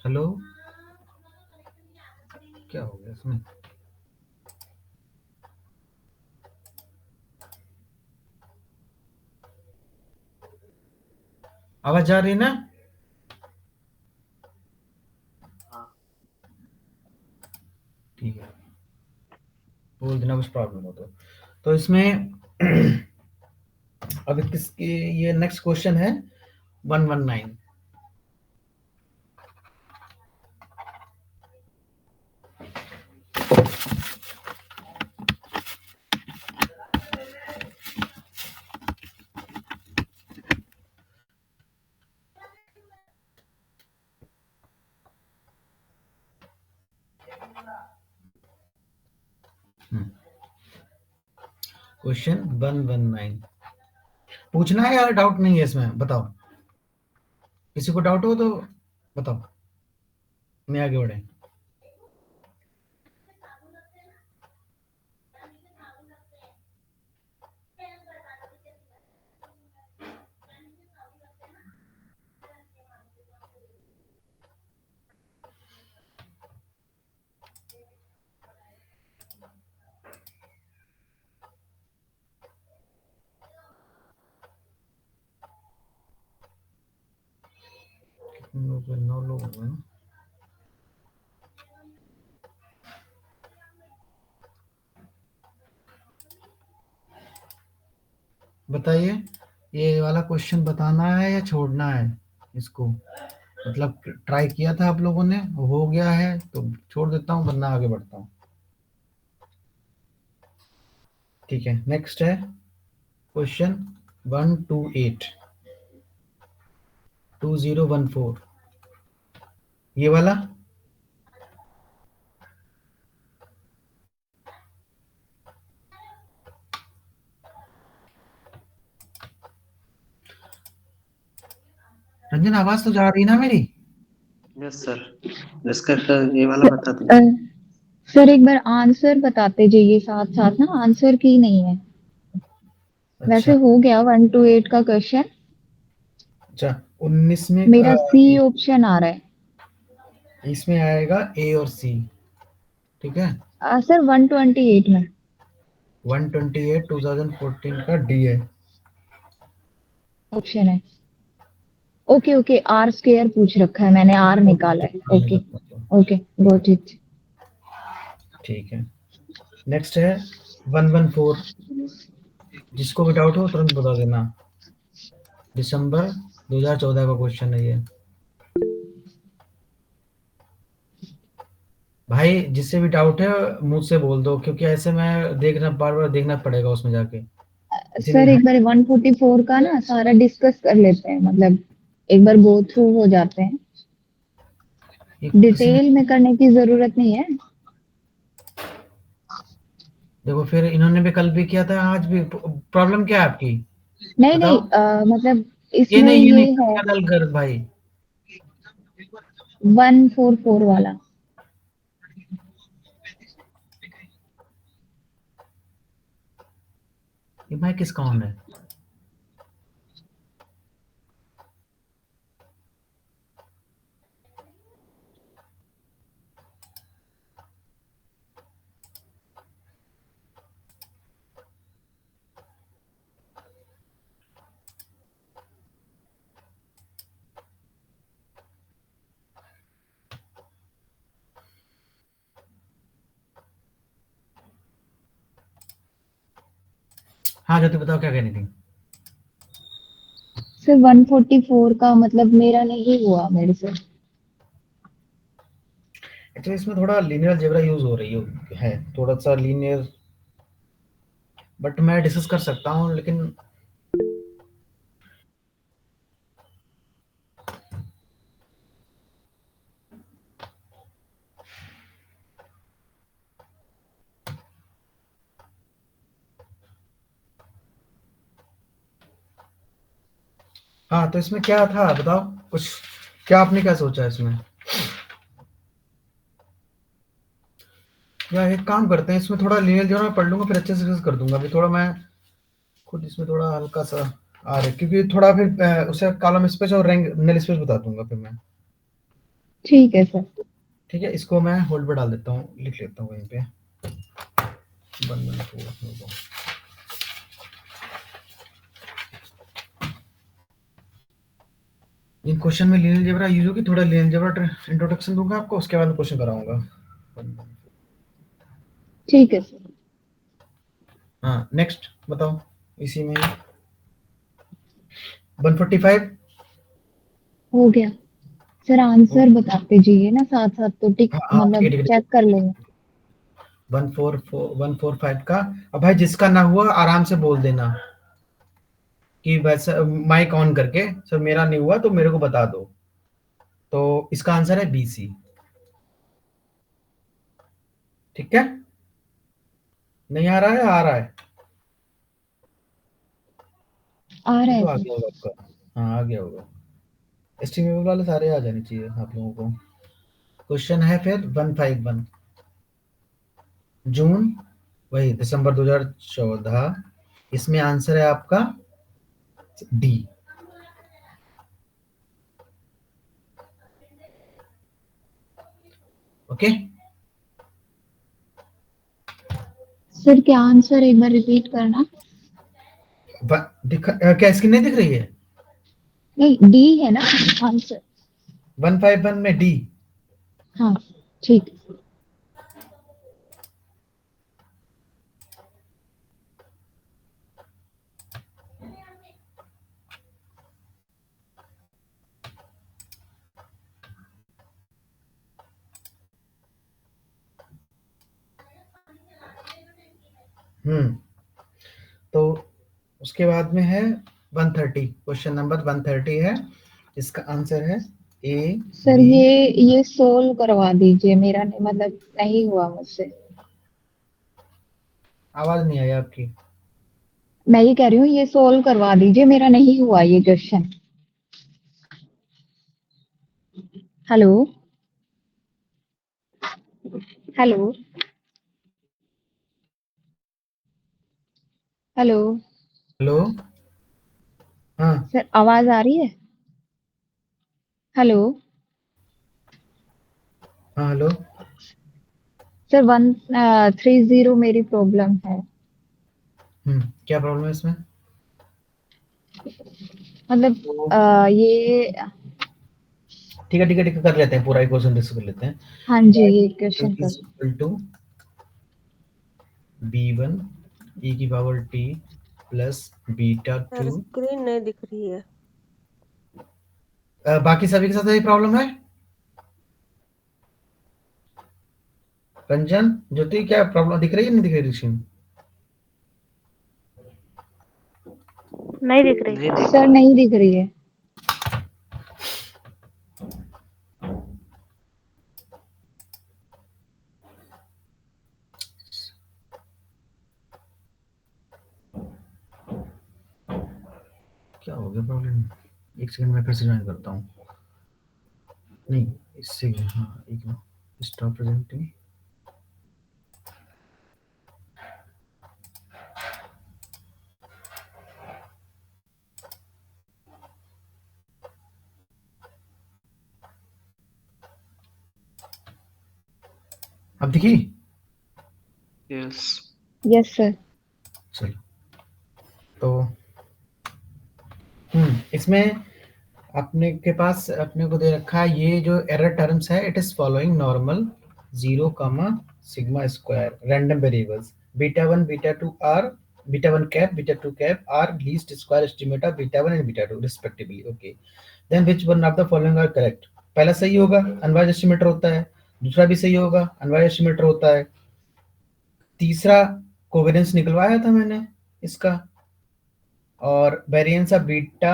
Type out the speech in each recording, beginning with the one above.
Hello, क्या हो गया इसमें? आवाज जा रही है ना? हाँ। ठीक है, बोल देना कुछ प्रॉब्लम हो तो इसमें अब किसकी, ये नेक्स्ट क्वेश्चन है 119। क्वेश्चन 119 पूछना है या डाउट नहीं है इसमें? बताओ, किसी को डाउट हो तो बताओ, मैं आगे बढ़े। कितने लोग हैं? 9 लोग हैं ना? बताइए, ये वाला क्वेश्चन बताना है या छोड़ना है इसको? मतलब ट्राई किया था आप लोगों ने, हो गया है तो छोड़ देता हूँ, वरना आगे बढ़ता हूँ। ठीक है, नेक्स्ट है क्वेश्चन 128 2014, ये वाला। रंजन, आवाज तो जा रही ना मेरी? Yes sir. इसका ये वाला बता अ, दीजिए। सर एक बार आंसर बताते जाइए साथ साथ ना, आंसर की नहीं है। अच्छा वैसे हो गया 1 to 8 का क्वेश्चन। अच्छा, 19 में मेरा सी ऑप्शन आ रहा है। इसमें आएगा ए और सी। ठीक है, सर 128 में 128 2014 का डी है। ऑप्शन है। ओके ओके, आर स्क्वायर पूछ रखा है मैंने, आर निकाला है। हाँ, मैं ओके बताता हूँ। Okay, got it. ठीक है, नेक्स्ट है 114। जिसको भी डाउट हो तुरंत बता देना। दिसंबर 2014 का क्वेश्चन है ये। भाई जिससे भी डाउट है मुझसे बोल दो, क्योंकि ऐसे मैं देखना, बार बार देखना पड़ेगा उसमें जाके, इसीलिए सर एक बार 144 का ना सारा डिस्कस कर लेते हैं, मतलब एक बार गो थ्रू हो जाते हैं। ये किसी ने, डिटेल में करने की जरूरत नहीं है। देखो फिर इन्होंने भी कल भी किया था, आज भी। प्रॉब्लम क्या है आपकी? नहीं नहीं, बताओ। मतलब ये इसमें नहीं, ये ये नहीं, है क्या डाल कर भाई? 144 वाला। ये भाई किसका ऑन है? हाँ ज्योति, बताओ क्या कहनी थी? सिर्फ 144 का मतलब मेरा नहीं हुआ मेरे से। एक्चुअली इसमें थोड़ा लीनियर अलजेब्रा यूज हो रही है, थोड़ा सा लीनियर, बट मैं डिस्कस कर सकता हूँ लेकिन। हाँ तो इसमें क्या था बताओ कुछ, क्या आपने क्या सोचा इसमें? या एक काम करते हैं, इसमें थोड़ा लीनियर जो है मैं पढ़ लूंगा, फिर अच्छे से डिस्कस कर दूंगा। अभी थोड़ा मैं खुद इसमें थोड़ा हल्का सा आ रहा है, क्योंकि थोड़ा फिर उसे कॉलम स्पेस और रैंक नल स्पेस बता दूंगा फिर मैं। ठीक है सर। ठीक है, इसको मैं होल्ड पे डाल देता हूँ, लिख लेता हूँ वहीं पे 114 इन क्वेश्चन में लीनियर अलजेब्रा यूज होगी, थोड़ा लीनियर अलजेब्रा इंट्रोडक्शन दूंगा आपको, उसके बाद क्वेश्चन कराऊंगा। ठीक है सर। हाँ नेक्स्ट बताओ, इसी में 145। हो गया सर, आंसर बता दीजिए ना साथ साथ, तो टिक हाँ हाँ ठीक है मतलब ठीक है। चेक कर लेंगे। 145 का, अब भाई जिसका ना हुआ आराम से बोल देना कि वैसा माइक ऑन करके, सर मेरा नहीं हुआ तो मेरे को बता दो। तो इसका आंसर है बी सी। ठीक है, नहीं आ रहा है, आ रहा है, आ रहा ये है तो आ सर। गया होगा आपका। हाँ आ गया होगा, एस्टिमेबल वाले सारे आ जाने चाहिए आप लोगों को। क्वेश्चन है फिर 151, जून वही दिसंबर 2014, इसमें आंसर है आपका डी। ओके, सर क्या आंसर एक बार रिपीट करना। क्या स्क्रीन नहीं दिख रही है? नहीं, डी है ना आंसर। 151 में डी। हाँ ठीक है। तो उसके बाद में है 130, क्वेश्चन नंबर 130 है, इसका आंसर है ए सर बी। ये सोल्व करवा दीजिए, मेरा नहीं मतलब नहीं हुआ मुझसे। आवाज नहीं आई आपकी। मैं ये कह रही हूँ ये सोल्व करवा दीजिए, मेरा नहीं हुआ ये question. Hello. Hello. Hello. Hello. हाँ सर आवाज आ रही है? हेलो। हाँ हेलो। सर 130 मेरी प्रॉब्लम है। क्या प्रॉब्लम है इसमें? मतलब तो ये। ठीक है ठीक है ठीक है, कर लेते हैं पूरा ही क्वेश्चन डिस्कस कर लेते हैं। हाँ जी, ये क्वेश्चन इज कर। इक्वल टू b1 e की power t plus beta sir 2। Screen नहीं दिख रही है। बाकी सभी के साथ यही प्रॉब्लम है? रंजन, ज्योति, क्या प्रॉब्लम दिख रही है, नहीं दिख रही ऋषि? नहीं दिख रही। नहीं दिख सर रहा। नहीं दिख रही है। क्या हो गया प्रॉब्लम? एक सेकंड में फिर से ज्वाइन करता हूँ। नहीं, इससे हाँ एक मिनट, स्टॉप प्रेजेंटिंग। अब दिखी? यस। Yes sir. चलो, तो इसमें अपने के पास अपने को दे रखा है ये जो एरर टर्म्स है, it is following normal 0 comma sigma square random variables beta 1 beta 2 are beta 1 cap beta 2 cap are least square estimate of beta 1 and beta 2 respectively. Okay, then which one of the following are correct? पहला सही होगा, unwise estimator होता है। दूसरा भी सही होगा, unwise estimator होता है। तीसरा कोवेरियंस निकलवाया था मैंने इसका, और वेरिएंस ऑफ बीटा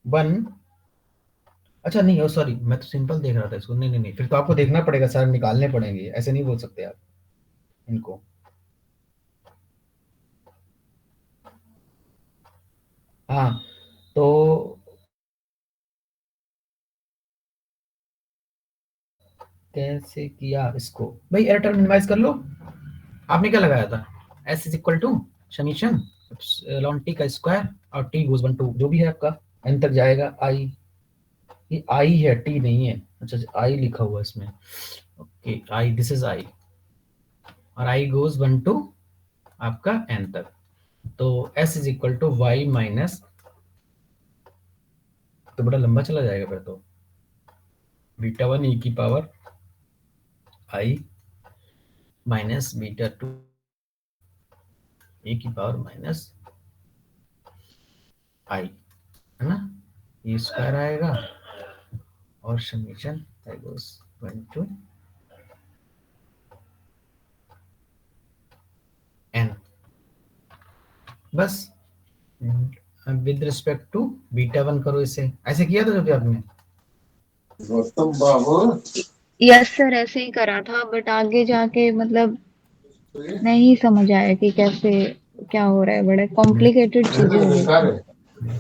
1। अच्छा नहीं, ओ सॉरी, मैं तो सिंपल देख रहा था इसको। नहीं नहीं नहीं, फिर तो आपको देखना पड़ेगा सर, निकालने पड़ेंगे, ऐसे नहीं बोल सकते आप इनको। हाँ, तो कैसे किया इसको भाई? एरर टर्म मिनिमाइज कर लो। आपने क्या लगाया था? S is equal to summation लॉन टी का स्क्वायर और टी गोज 1 टू जो भी है आपका एन तक जाएगा आई ये आई है, टी नहीं है। अच्छा आई लिखा हुआ इसमें, okay I, this is I, और आई गोज 1 टू आपका n तक। तो s is equal to Y minus, तो बड़ा लंबा चला जाएगा फिर तो, बीटा 1 e की power I minus beta 2 e की पावर माइनस आई, है ना, ये स्क्वायर आएगा, और summation I goes 1 to n, बस विद रिस्पेक्ट टू बीटा 1 करो इसे, ऐसे किया था जब आपने। गौतम बाबू यस सर, ऐसे ही करा था, बट आगे जाके मतलब नहीं समझ आया कि कैसे क्या हो रहा है, बड़े कॉम्प्लिकेटेड चीजें हो गई बेकार थी। है।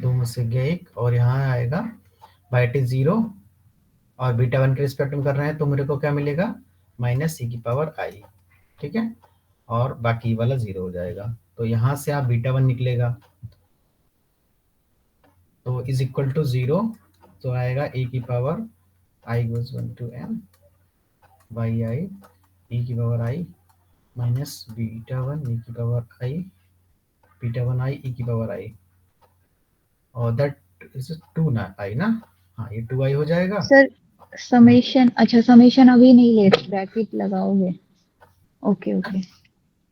दो में से गया एक, और यहाँ आएगा बाई टी 0, और बीटा 1 के रिस्पेक्ट में कर रहे हैं तो मेरे को क्या मिलेगा, माइनस सी की पावर आई, ठीक है, और बाकी वाला 0 हो जाएगा। तो यहाँ से आप बीटा 1 निकलेगा, तो इज इक्वल टू 0, तो आएगा ए की power I goes 1 to n by I e की power I minus beta 1 e की power I, beta 1 I e की पावर आई, और दैट इज 2 ना आई ना, हाँ ये 2 आई हो जाएगा। सर समेशन, अच्छा समेशन अभी नहीं ले, ब्रैकेट लगाओगे? Okay okay.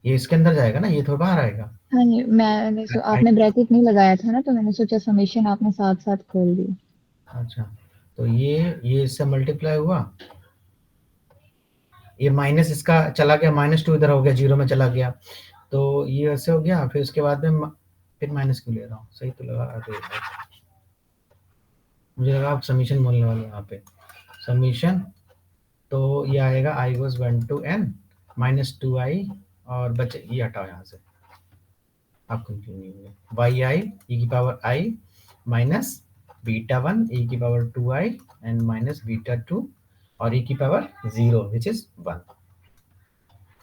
ये इसके अंदर जाएगा ना, ये थोड़ा बाहर आएगा। हाँ जी, आपने ब्रैकेट नहीं लगाया था ना, तो मैंने सोचा समेशन आपने साथ साथ खोल दिया। अच्छा, तो ये इससे मल्टीप्लाई हुआ, ये माइनस इसका चला गया, -2 इधर हो गया, 0 में चला गया, तो ये ऐसे हो गया। फिर उसके बाद में फिर माइनस क्यों ले रहा हूँ, सही तो लगा, अरे मुझे लगा आप समीशन बोलने वाले यहाँ पे, समीशन, तो ये आएगा आई गोज 1 टू n माइनस 2 आई, और बचे ये हटाओ यहाँ से, आप कंफ्यूज नहीं होंगे, वाई आई ई की पावर आई माइनस बीटा 1 ई की power 2 I and minus beta 2 और ई की पावर 0 विच इज 1,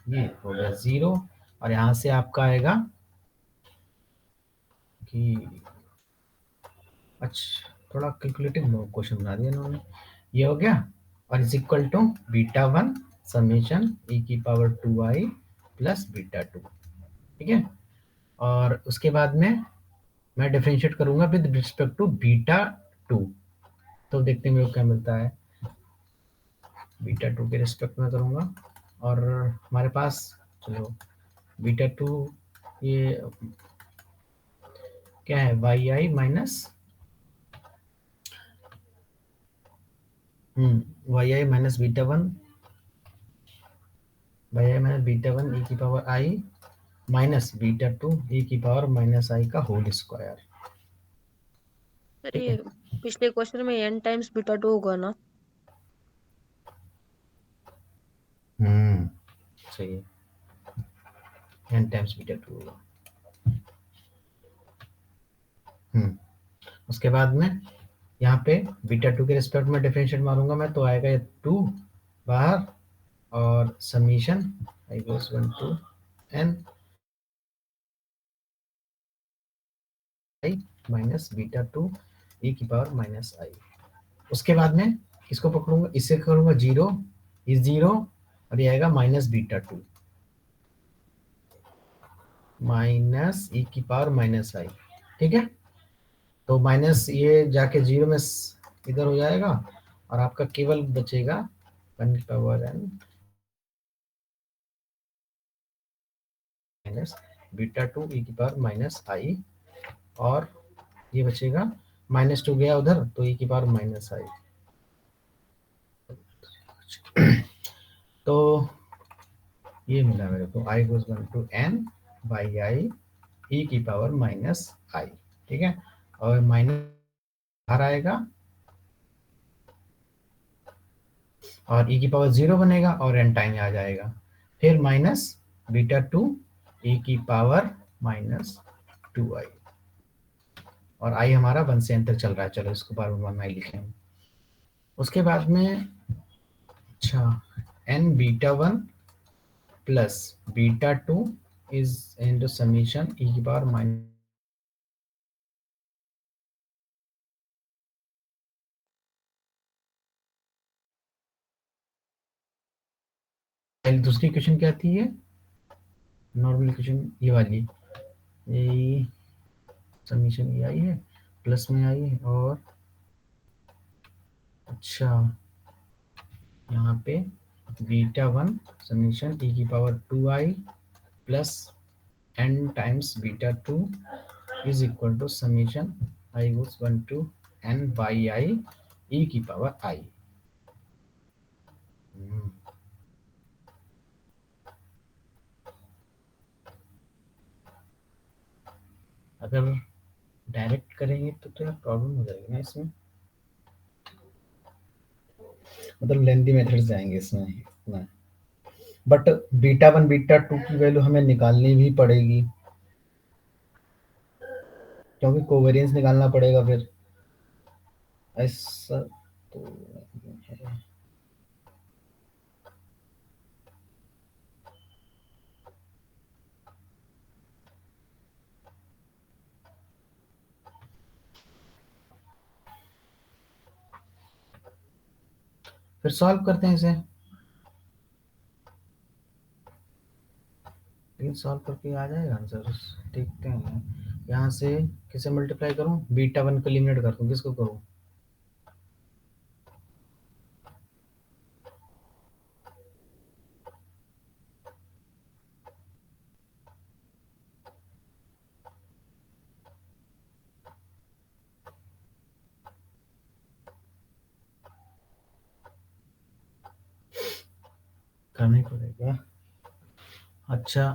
ये हो गया 0। और यहाँ से आपका आएगा कि, अच्छा थोड़ा कैलकुलेटिव क्वेश्चन बना दिया इन्होंने, ये हो गया, और is equal to beta 1 summation e की पावर 2 आई प्लस बीटा 2, ठीक है। और उसके बाद में मैं डिफरेंशिएट करूंगा विद रिस्पेक्ट टू बीटा 2, तो देखते हैं मेरे को क्या मिलता है, बीटा 2 के रिस्पेक्ट में करूंगा, और हमारे पास, चलो बीटा 2 ये क्या है, वाई आई माइनस वाई आई माइनस बीटा 1, वाई आई माइनस बीटा 1 ई की पावर आई माइनस बीटा 2 ई की पावर माइनस आई का होल स्क्वायर। सर ये पिछले क्वेश्चन में n टाइम्स बीटा 2 होगा ना? सही है, n टाइम्स बीटा 2 होगा। उसके बाद में यहाँ पे बीटा 2 के रिस्पेक्ट में डिफरेंशिएट मारूंगा मैं, तो आएगा ये 2 बाहर, और summation I goes 1 to n I minus beta 2 e की पावर माइनस आई। उसके बाद में किसको पकड़ूंगा, इससे करूंगा 0, इस 0, और ये आएगा माइनस बीटा 2 माइनस e की पावर माइनस आई, ठीक है। तो माइनस ये जाके 0 में इधर हो जाएगा, और आपका केवल बचेगा 1 की power n minus beta 2 e की पावर माइनस आई, और ये बचेगा -2 गया उधर, तो e की पावर माइनस आई। तो ये मिला मेरे को, i goes 1 to n by I e की पावर माइनस आई, ठीक है, और माइनस बाहर आएगा, और e की पावर 0 बनेगा, और n टाइम आ जाएगा, फिर माइनस बीटा 2 e की पावर माइनस 2 आई, और आई हमारा 1 से n तक चल रहा है, चलो इसको बार बार आई लिखें। उसके बाद में, अच्छा n beta 1 plus beta 2 is into summation e की पावर माइनस पहले दूसरी इक्वेशन क्या थी, ये नॉर्मल इक्वेशन ये वाली, ये समीशन ये आई है प्लस में आई है, और अच्छा यहाँ पे बीटा 1 समीशन e की power 2i plus n times beta 2 is equal to summation i goes 1 to n by i e की पावर i। अगर डायरेक्ट करेंगे तो यार प्रॉब्लम हो जाएगी ना इसमें, मतलब लेंथी मेथड्स जाएंगे इसमें। बट बीटा 1 बीटा 2 की वैल्यू हमें निकालनी भी पड़ेगी, क्योंकि कोवेरियंस निकालना पड़ेगा फिर, ऐसा तो है। फिर सॉल्व करते हैं इसे, लेकिन सॉल्व करके आ जाएगा आंसर, देखते हैं। यहाँ से किसे मल्टीप्लाई करूँ, बीटा 1 को एलिमिनेट कर दूँ, किसको करूँ, करना ही पड़ेगा। अच्छा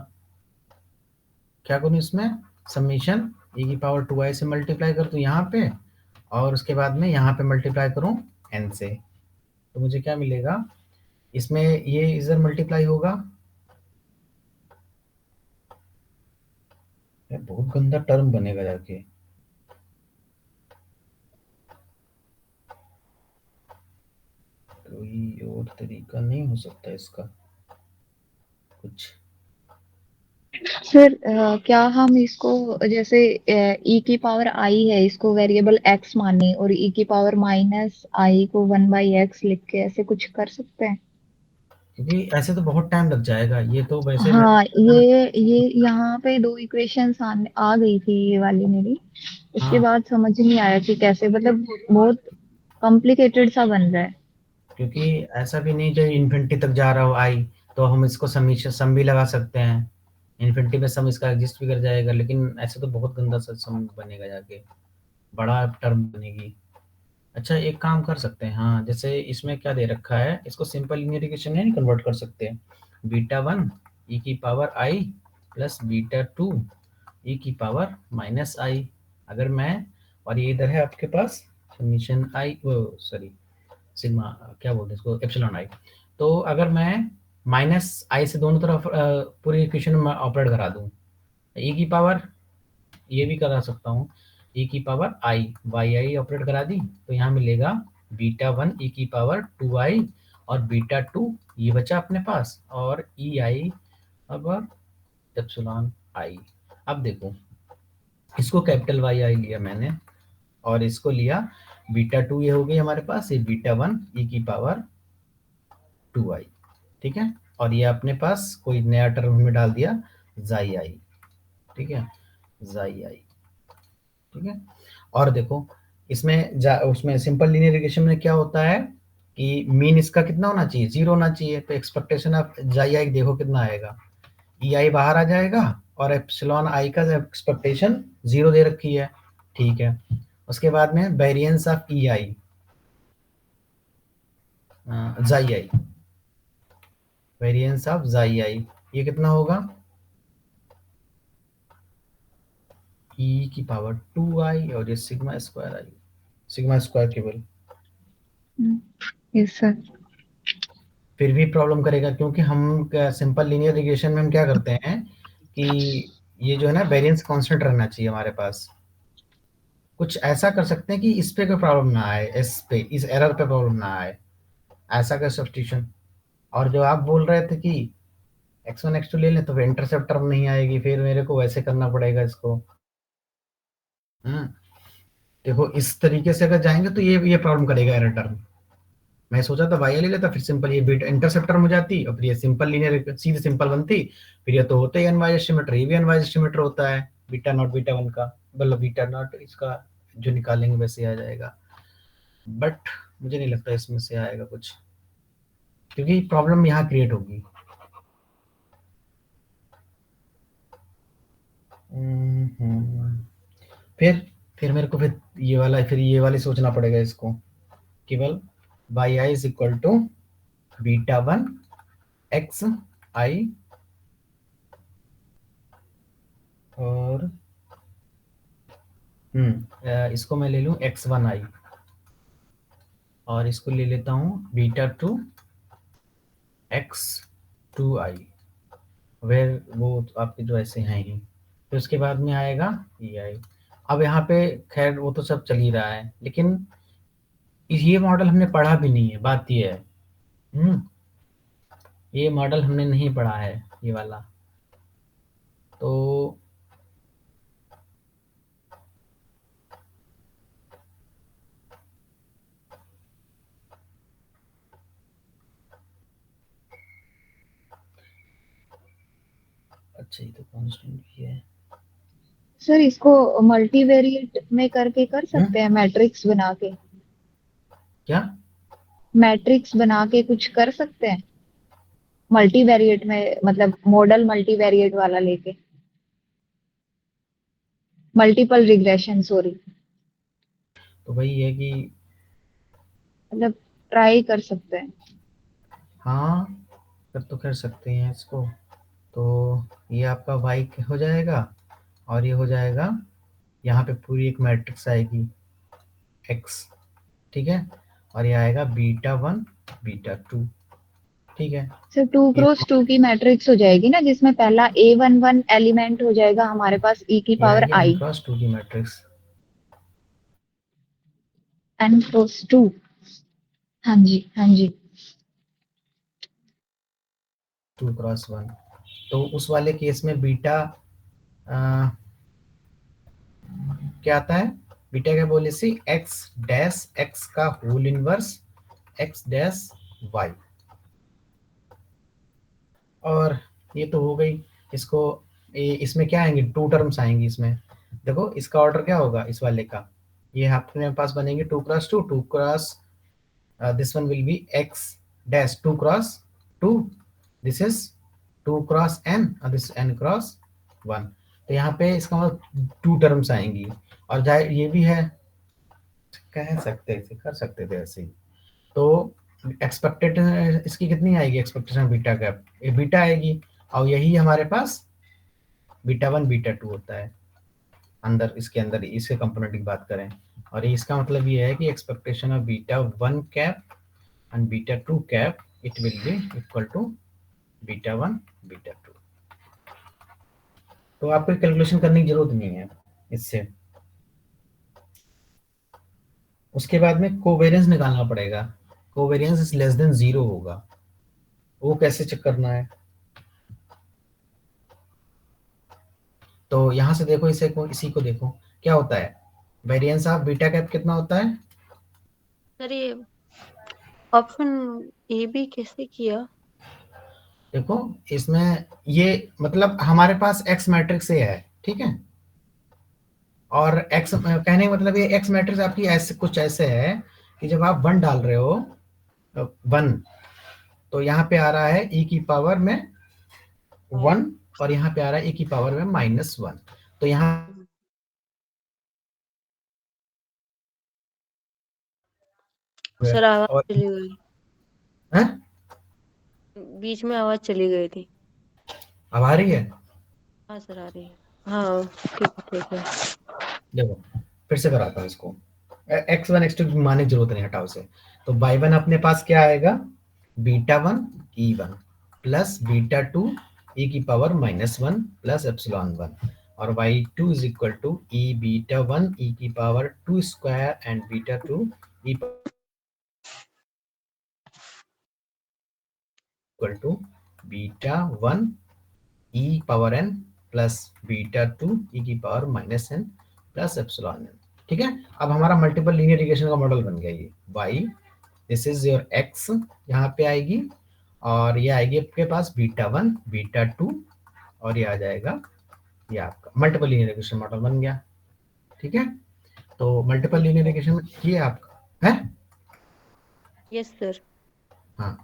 क्या करूँ इसमें, समीशन e की पावर 2i से मल्टीप्लाई कर दूँ यहाँ पे, और उसके बाद में यहाँ पे मल्टीप्लाई करूँ n से, तो मुझे क्या मिलेगा, इसमें ये इधर मल्टीप्लाई होगा, ये बहुत गंदा टर्म बनेगा जाके, कोई और तरीका नहीं हो सकता इसका कुछ। सर क्या हम इसको जैसे e की पावर i है, इसको वेरिएबल x माने और e की पावर माइनस i को 1/x लिख के ऐसे कुछ कर सकते हैं? क्योंकि ऐसे तो बहुत टाइम लग जाएगा, ये तो वैसे मैं हाँ, ये यहाँ पे दो इक्वेशंस आ गई थी ये वाली मेरी, उसके हाँ, बाद समझ नहीं आया कि कैसे, मतलब बहुत कॉम्प्लिकेटेड सा बन रहा है। क्योंकि ऐसा भी नहीं जो इन्फिनिटी तक जा रहा हो आई, तो हम इसको समीशन सम भी लगा सकते हैं, इन्फिनिटी में सम इसका एग्जिस्ट भी कर जाएगा, लेकिन ऐसे तो बहुत गंदा सा सम बनेगा जाके, बड़ा टर्म बनेगी। अच्छा एक काम कर सकते हैं, हाँ जैसे इसमें क्या दे रखा है, इसको सिंपल लीनियर इक्वेशन में नहीं कन्वर्ट कर सकते, बीटा 1 e की power i plus beta 2 e की पावर माइनस i, अगर मैं, और ये इधर है आपके पास समीशन i, वो सॉरी सिग्मा, क्या बोलते हैं इसको, एप्सिलॉन आई, तो अगर मैं माइनस आई से दोनों तरफ पूरी इक्वेशन में ऑपरेट करा दूं, e की पावर ये भी करा सकता हूँ, e की power I Y I operate करा दी, तो यहाँ मिलेगा बीटा 1 e की पावर 2i और बीटा 2 ये बचा अपने पास, और ई आई अब एप्सिलॉन आई। अब देखो इसको कैपिटल वाई आई लिया मैंने, और इसको लिया बीटा 2, ये हो गई हमारे पास, ये बीटा 1 e की पावर 2i, ठीक है, और ये अपने पास कोई नया टर्म में डाल दिया जाई आई, ठीक है, जाई आई, ठीक है। और देखो इसमें उसमें सिंपल लीनियर रिग्रेशन में क्या होता है कि मीन इसका कितना होना चाहिए, 0 होना चाहिए, तो एक्सपेक्टेशन ऑफ जाई आई देखो कितना आएगा, ई आई बाहर आ जाएगा, और एप्सिलॉन आई का एक्सपेक्टेशन 0 दे रखी है, ठीक है। उसके बाद में वेरिएंस ऑफ ई आई जाई आई, वेरिएंस ऑफ जाई आई, ये कितना होगा, e की पावर 2i और ये सिग्मा स्क्वायर आई, सिग्मा स्क्वायर केवल, यस सर। फिर भी प्रॉब्लम करेगा, क्योंकि हम सिंपल लीनियर रिग्रेशन में हम क्या करते हैं कि ये जो है ना वेरिएंस कांस्टेंट रहना चाहिए हमारे पास, कुछ ऐसा कर सकते हैं कि इस पे कोई प्रॉब्लम ना आए, इस पे, इस एरर पे प्रॉब्लम ना आए, ऐसा का सब्स्टिट्यूशन। और जो आप बोल रहे थे कि x1 x2 ले लें तो फिर इंटरसेप्ट टर्म नहीं आएगी, फिर मेरे को वैसे करना पड़ेगा इसको। देखो इस तरीके से अगर जाएंगे तो ये प्रॉब्लम करेगा एरर टर्म, मैं सोचा था वाई ले लेता, फिर सिंपल ये बीटा इंटरसेप्टर हो जाती और फिर ये सिंपल लीनियर सीधे सिंपल बनती। फिर ये तो होता ही अनवाइज एस्टिमेटर, ये भी अनवाइज एस्टिमेटर होता है बीटा नॉट बीटा वन का, मतलब बीटा नॉट इसका जो निकालेंगे वैसे आ जाएगा। बट मुझे नहीं लगता इसमें से आएगा कुछ, क्योंकि प्रॉब्लम यहाँ क्रिएट होगी। फिर मेरे को फिर ये वाली सोचना पड़ेगा इसको, केवल y I is equal to beta one x i और इसको मैं ले लूं एक्स वन आई और इसको ले लेता हूं beta two X two I, where वो आपके जो ऐसे हैं ही। फिर उसके बाद में आएगा ई आई। अब यहाँ पे खैर वो तो सब चल ही रहा है, लेकिन ये मॉडल हमने पढ़ा भी नहीं है, बात ये है। ये मॉडल हमने नहीं पढ़ा है ये वाला, तो अच्छा ये तो कांस्टेंट भी है। सर इसको मल्टीवेरिएट में करके कर सकते हैं, मैट्रिक्स बना के? क्या मैट्रिक्स बना के कुछ कर सकते हैं मल्टीवेरिएट में, मतलब मॉडल मल्टीवेरिएट वाला लेके, मल्टीपल रिग्रेशन, सॉरी, तो वही है कि मतलब ट्राई कर सकते हैं। हाँ कर सकते हैं इसको। तो ये आपका y हो जाएगा और ये हो जाएगा, यहाँ पे पूरी एक मैट्रिक्स आएगी x, ठीक है, और ये आएगा बीटा वन बीटा टू, ठीक है। सर 2x2 की मैट्रिक्स हो जाएगी ना, जिसमें पहला A11 एलिमेंट हो जाएगा हमारे पास e की पावर ये i, n×2 की मैट्रिक्स, n×2। हाँ जी, हाँ जी। 2×1। तो उस वाले केस में बीटा क्या आता है, बीटा क्या बोले सी x डैश x का whole inverse x dash y। और ये तो हो गई। इसको इसमें क्या आएंगे, टू टर्म्स आएंगी इसमें। देखो इसका ऑर्डर क्या होगा इस वाले का, ये अपने पास बनेंगे 2×2, 2x this one will be x dash 2×2, this is 2×n और this n×1। तो यहाँ पे इसका मतलब टू टर्म्स आएंगी। और जाहिर ये भी है, कह सकते थे, कर सकते थे ऐसे ही। तो एक्सपेक्टेड इसकी कितनी आएगी एक्सपेक्टेशन बीटा गैप, ये बीटा आएगी, और यही हमारे पास बीटा वन बीटा टू होता है अंदर, इसके अंदर इसके कंपोनेंट की बात करें। और इसका मतलब ये है कि expectation of beta one cap and beta 2 cap it will be equal to beta 1 beta 2। तो आपको कैलकुलेशन करने की जरूरत नहीं है इससे। उसके बाद में कोवेरियंस निकालना पड़ेगा, कोवेरियंस इज लेस देन 0 होगा, वो कैसे चेक करना है। तो यहां से देखो इसी को देखो क्या होता है, वेरिएंस ऑफ बीटा कैप कितना होता है। सर ये ऑप्शन ए बी कैसे किया? देखो इसमें ये मतलब हमारे पास एक्स मैट्रिक्स है, ठीक है, और एक्स कहने का मतलब ये एक्स मैट्रिक्स आपकी ऐसे कुछ ऐसे है कि जब आप वन डाल रहे हो, वन, तो यहाँ पे आ रहा है e की पावर में 1 और यहाँ पे आ रहा है e की पावर में -1। तो यहाँ सर आवाज और चली गई, है? बीच में आवाज चली गई थी। अब आ रही है? हाँ सर आ रही है। हाँ ठीक है। देखो फिर से कराता हूँ इसको, x1 x2 मानने की जरूरत नहीं, हटाओ से। तो y1 अपने पास क्या आएगा, beta one e1 plus beta two e की पावर -1 प्लस एप्सिलॉन 1, और y2 is equal to e beta one e की power 2 square and beta two e equal to beta one e power n plus beta two e की power -n plus epsilon n। ठीक है, अब हमारा multiple linear regression का model बन गया ये y this is your X यहाँ पे आएगी, और ये आएगी आपके पास बीटा 1 बीटा 2, और ये आ जाएगा ये आपका मल्टीपल लीनियर रिग्रेशन मॉडल बन गया। ठीक है, तो मल्टीपल लीनियर रिग्रेशन ये आपका है। Yes sir. हाँ,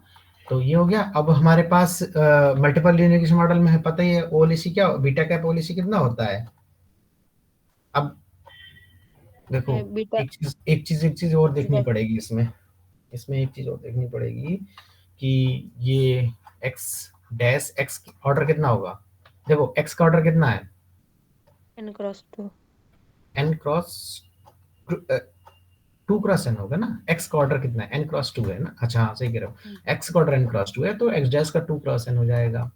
तो ये हो गया। अब हमारे पास मल्टीपल लीनियर रिग्रेशन मॉडल में है, पता ही है ओएलसी क्या, बीटा कैप ओएलसी कितना होता है। अब देखो बीटा एक चीज और देखनी पड़ेगी इसमें, एक चीज और देखनी पड़ेगी कि ये एक्स डैश एक्स ऑर्डर कितना होगा। देखो एक्स का ऑर्डर कितना है, n cross 2। n cross 2 cross n होगा ना। x का ऑर्डर कितना है, n क्रॉस 2 है ना। अच्छा हाँ, सही कह रहे हो, x का ऑर्डर n क्रॉस 2 है, तो x डैश का 2 क्रॉस n हो जाएगा,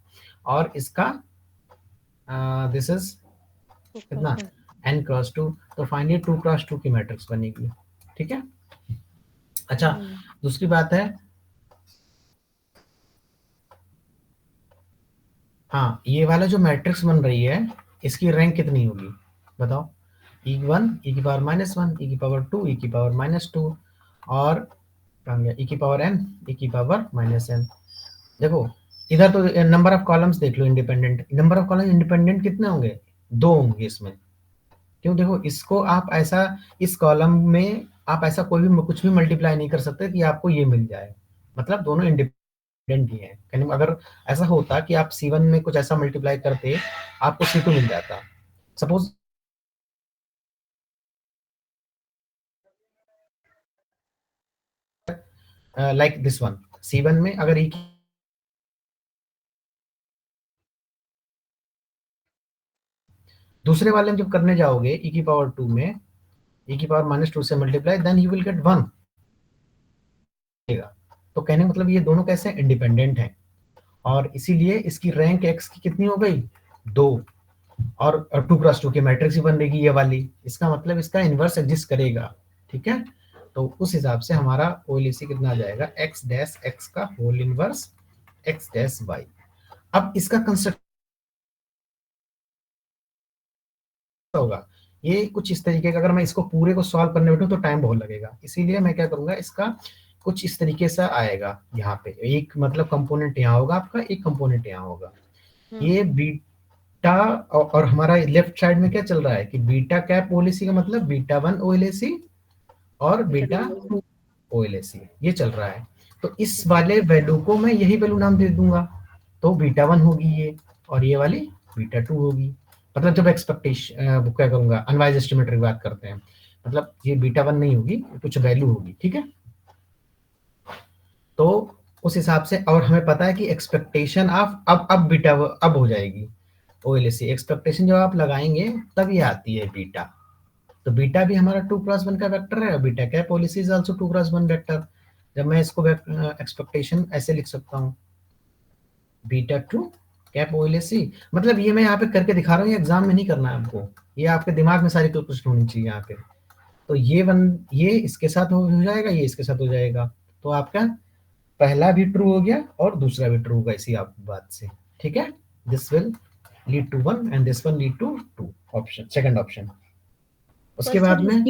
और इसका दिस इज कितना, n क्रॉस 2, तो फाइनली 2 क्रॉस 2 की मैट्रिक्स बनेगी। ठीक है। अच्छा, दूसरी बात है, हाँ ये वाला जो मैट्रिक्स बन रही है इसकी रैंक कितनी होगी बताओ। e1 e की पावर -1 e की पावर 2 e की पावर -2, और e की पावर n e की पावर -n। देखो इधर तो नंबर ऑफ कॉलम्स देख लो, independent number of column independent कितने होंगे, 2 होंगे इसमें। क्यों, देखो इसको आप ऐसा, इस कॉलम में आप ऐसा कोई भी कुछ भी मल्टीप्लाई नहीं कर सकते कि आपको ये मिल जाए, मतलब दोनों इंडिपेंडेंट ही है। यानी अगर ऐसा होता कि आप C1 में कुछ ऐसा मल्टीप्लाई करते आपको C2 मिल जाता, suppose like this one, C1 में अगर e की दूसरे वाले में जब करने जाओगे e की पावर 2 में e की पावर -2 से multiply, then you will get 1। तो कहने का मतलब ये दोनों कैसे इंडिपेंडेंट हैं, और इसीलिए इसकी रैंक x की कितनी हो गई, 2, और 2 क्रॉस 2 की मैट्रिक्स ही बन रहेगी ये वाली। इसका मतलब इसका इनवर्स एग्जिस्ट करेगा। ठीक है, तो उस हिसाब से हमारा ओएलईसी कितना आ जाएगा, x डैश x का whole inverse x dash y। अब इसका कंस्ट्रक्ट होगा ये कुछ इस तरीके का, अगर मैं इसको पूरे को सॉल्व करने बैठूं तो टाइम बहुत लगेगा, इसीलिए मैं क्या करूंगा, इसका कुछ इस तरीके से आएगा। यहाँ पे एक मतलब कंपोनेंट यहाँ होगा आपका, एक कंपोनेंट यहाँ होगा। ये बीटा और हमारा लेफ्ट साइड में क्या चल रहा है कि बीटा कैप ओएलएसी का मतलब बीटा 1 ओएलएसी और बीटा 2 ओएलएसी, ये चल रहा है। तो इस वाले वैल्यू को मैं यही वैल्यू नाम दे दूंगा, तो बीटा 1 होगी ये, और ये वाली बीटा 2 होगी। मतलब जब एक्सपेक्टेशन क्या करूंगा, अनवाइज एस्टिमेटर की बात करते हैं, मतलब ये बीटा 1 नहीं होगी, कुछ वैल्यू होगी। ठीक है, तो उस हिसाब से, और हमें पता है कि एक्सपेक्टेशन ऑफ अब बीटा अब हो जाएगी ओएलएसी, एक्सपेक्टेशन जब आप लगाएंगे तब ये आती है बीटा। तो बीटा भी हमारा 2 क्रॉस 1 का वेक्टर है, beta cap OLSE is also 2 cross 1 vector. जब मैं इसको एक्सपेक्टेशन ऐसे लिख सकता हूँ, बीटा 2 कैप ओएलएसी, मतलब ये मैं यहाँ पे करके दिखा रहा हूँ, ये एग्जाम में नहीं करना है आपको, ये आपके दिमाग में सारी कैलकुलेशन होनी चाहिए यहाँ पे। तो ये इसके साथ हो जाएगा, ये इसके साथ हो जाएगा, तो आपका पहला भी ट्रू हो गया और दूसरा भी ट्रू होगा इसी आप बात से। ठीक है, this will lead to 1 and this one lead to 2 option, second option. उसके बाद में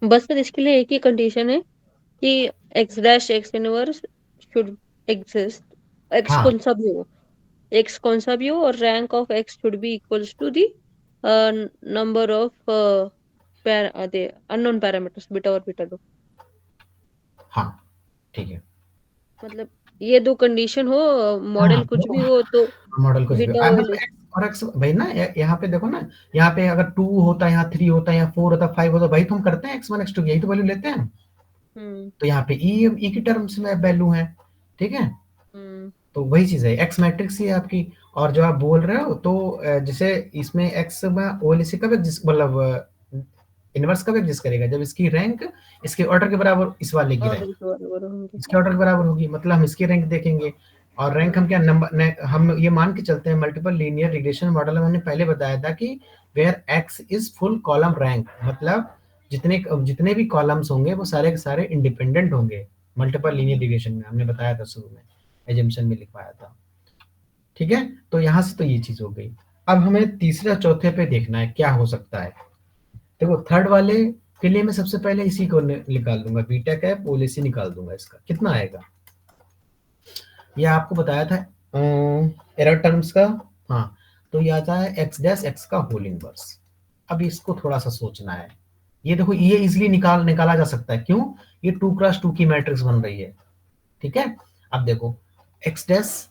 बस सर इसके लिए एक ही कंडीशन है कि x dash x inverse should exist, x हाँ कौन सा भी हो, x कौन सा भी हो, और rank of x should be equals to the number of unknown parameters beta और बीटा 2। हाँ ठीक है, मतलब ये दो कंडीशन हो, मॉडल कुछ भी हो तो मॉडल कुछ भी बीटा मतलब x और x भाई ना, यहाँ पे देखो ना, यहाँ पे अगर 2 होता है, यहाँ 3 होता है, यहाँ 4 होता है, 5 होता है, भाई तो हम करते हैं x1 x2 यही तो वैल्यू लेते हैं। तो यहाँ पे e की टर्म्स में वैल्यू है। ठीक है, तो वही चीज है, x मैट्रिक्स ही है आपकी। और जो आप बोल रहे हो तो जैसे इसमें x में ओएलएसी कब एग्जिस्ट, मतलब इनवर्स कब एग्जिस्ट करेगा, जब इसकी रैंक इसके ऑर्डर के बराबर, इस वाले की रैंक इसके ऑर्डर के बराबर होगी, मतलब हम इसकी रैंक देखेंगे। और रैंक हम क्या नंबर, हम ये मान के चलते हैं मल्टीपल लीनियर रिग्रेशन मॉडल में हमने पहले बताया था कि where x is full column rank, मतलब जितने भी कॉलम्स होंगे वो सारे के सारे इंडिपेंडेंट होंगे मल्टीपल लीनियर रिग्रेशन में, हमने बताया था शुरू में, एजम्पशन में लिखवाया था। ठीक है, तो यहाँ से तो ये चीज हो गई। अब हमें तीसरा चौथे पे देखना है क्या हो सकता है। देखो थर्ड वाले के लिए मैं सबसे पहले इसी को निकाल दूंगा, बीटा कैप होल AC निकाल दूंगा। इसका कितना आएगा, ये आपको बताया था एरर टर्म्स का। हाँ, तो ये आता है x डैश x का होल इनवर्स। अब इसको थोड़ा सा सोचना है। ये देखो, ये इजिली निकाला जा सकता है। क्यों, ये 2x2 की मैट्रिक्स बन रही है। ठीक है, अब देखो x डैश,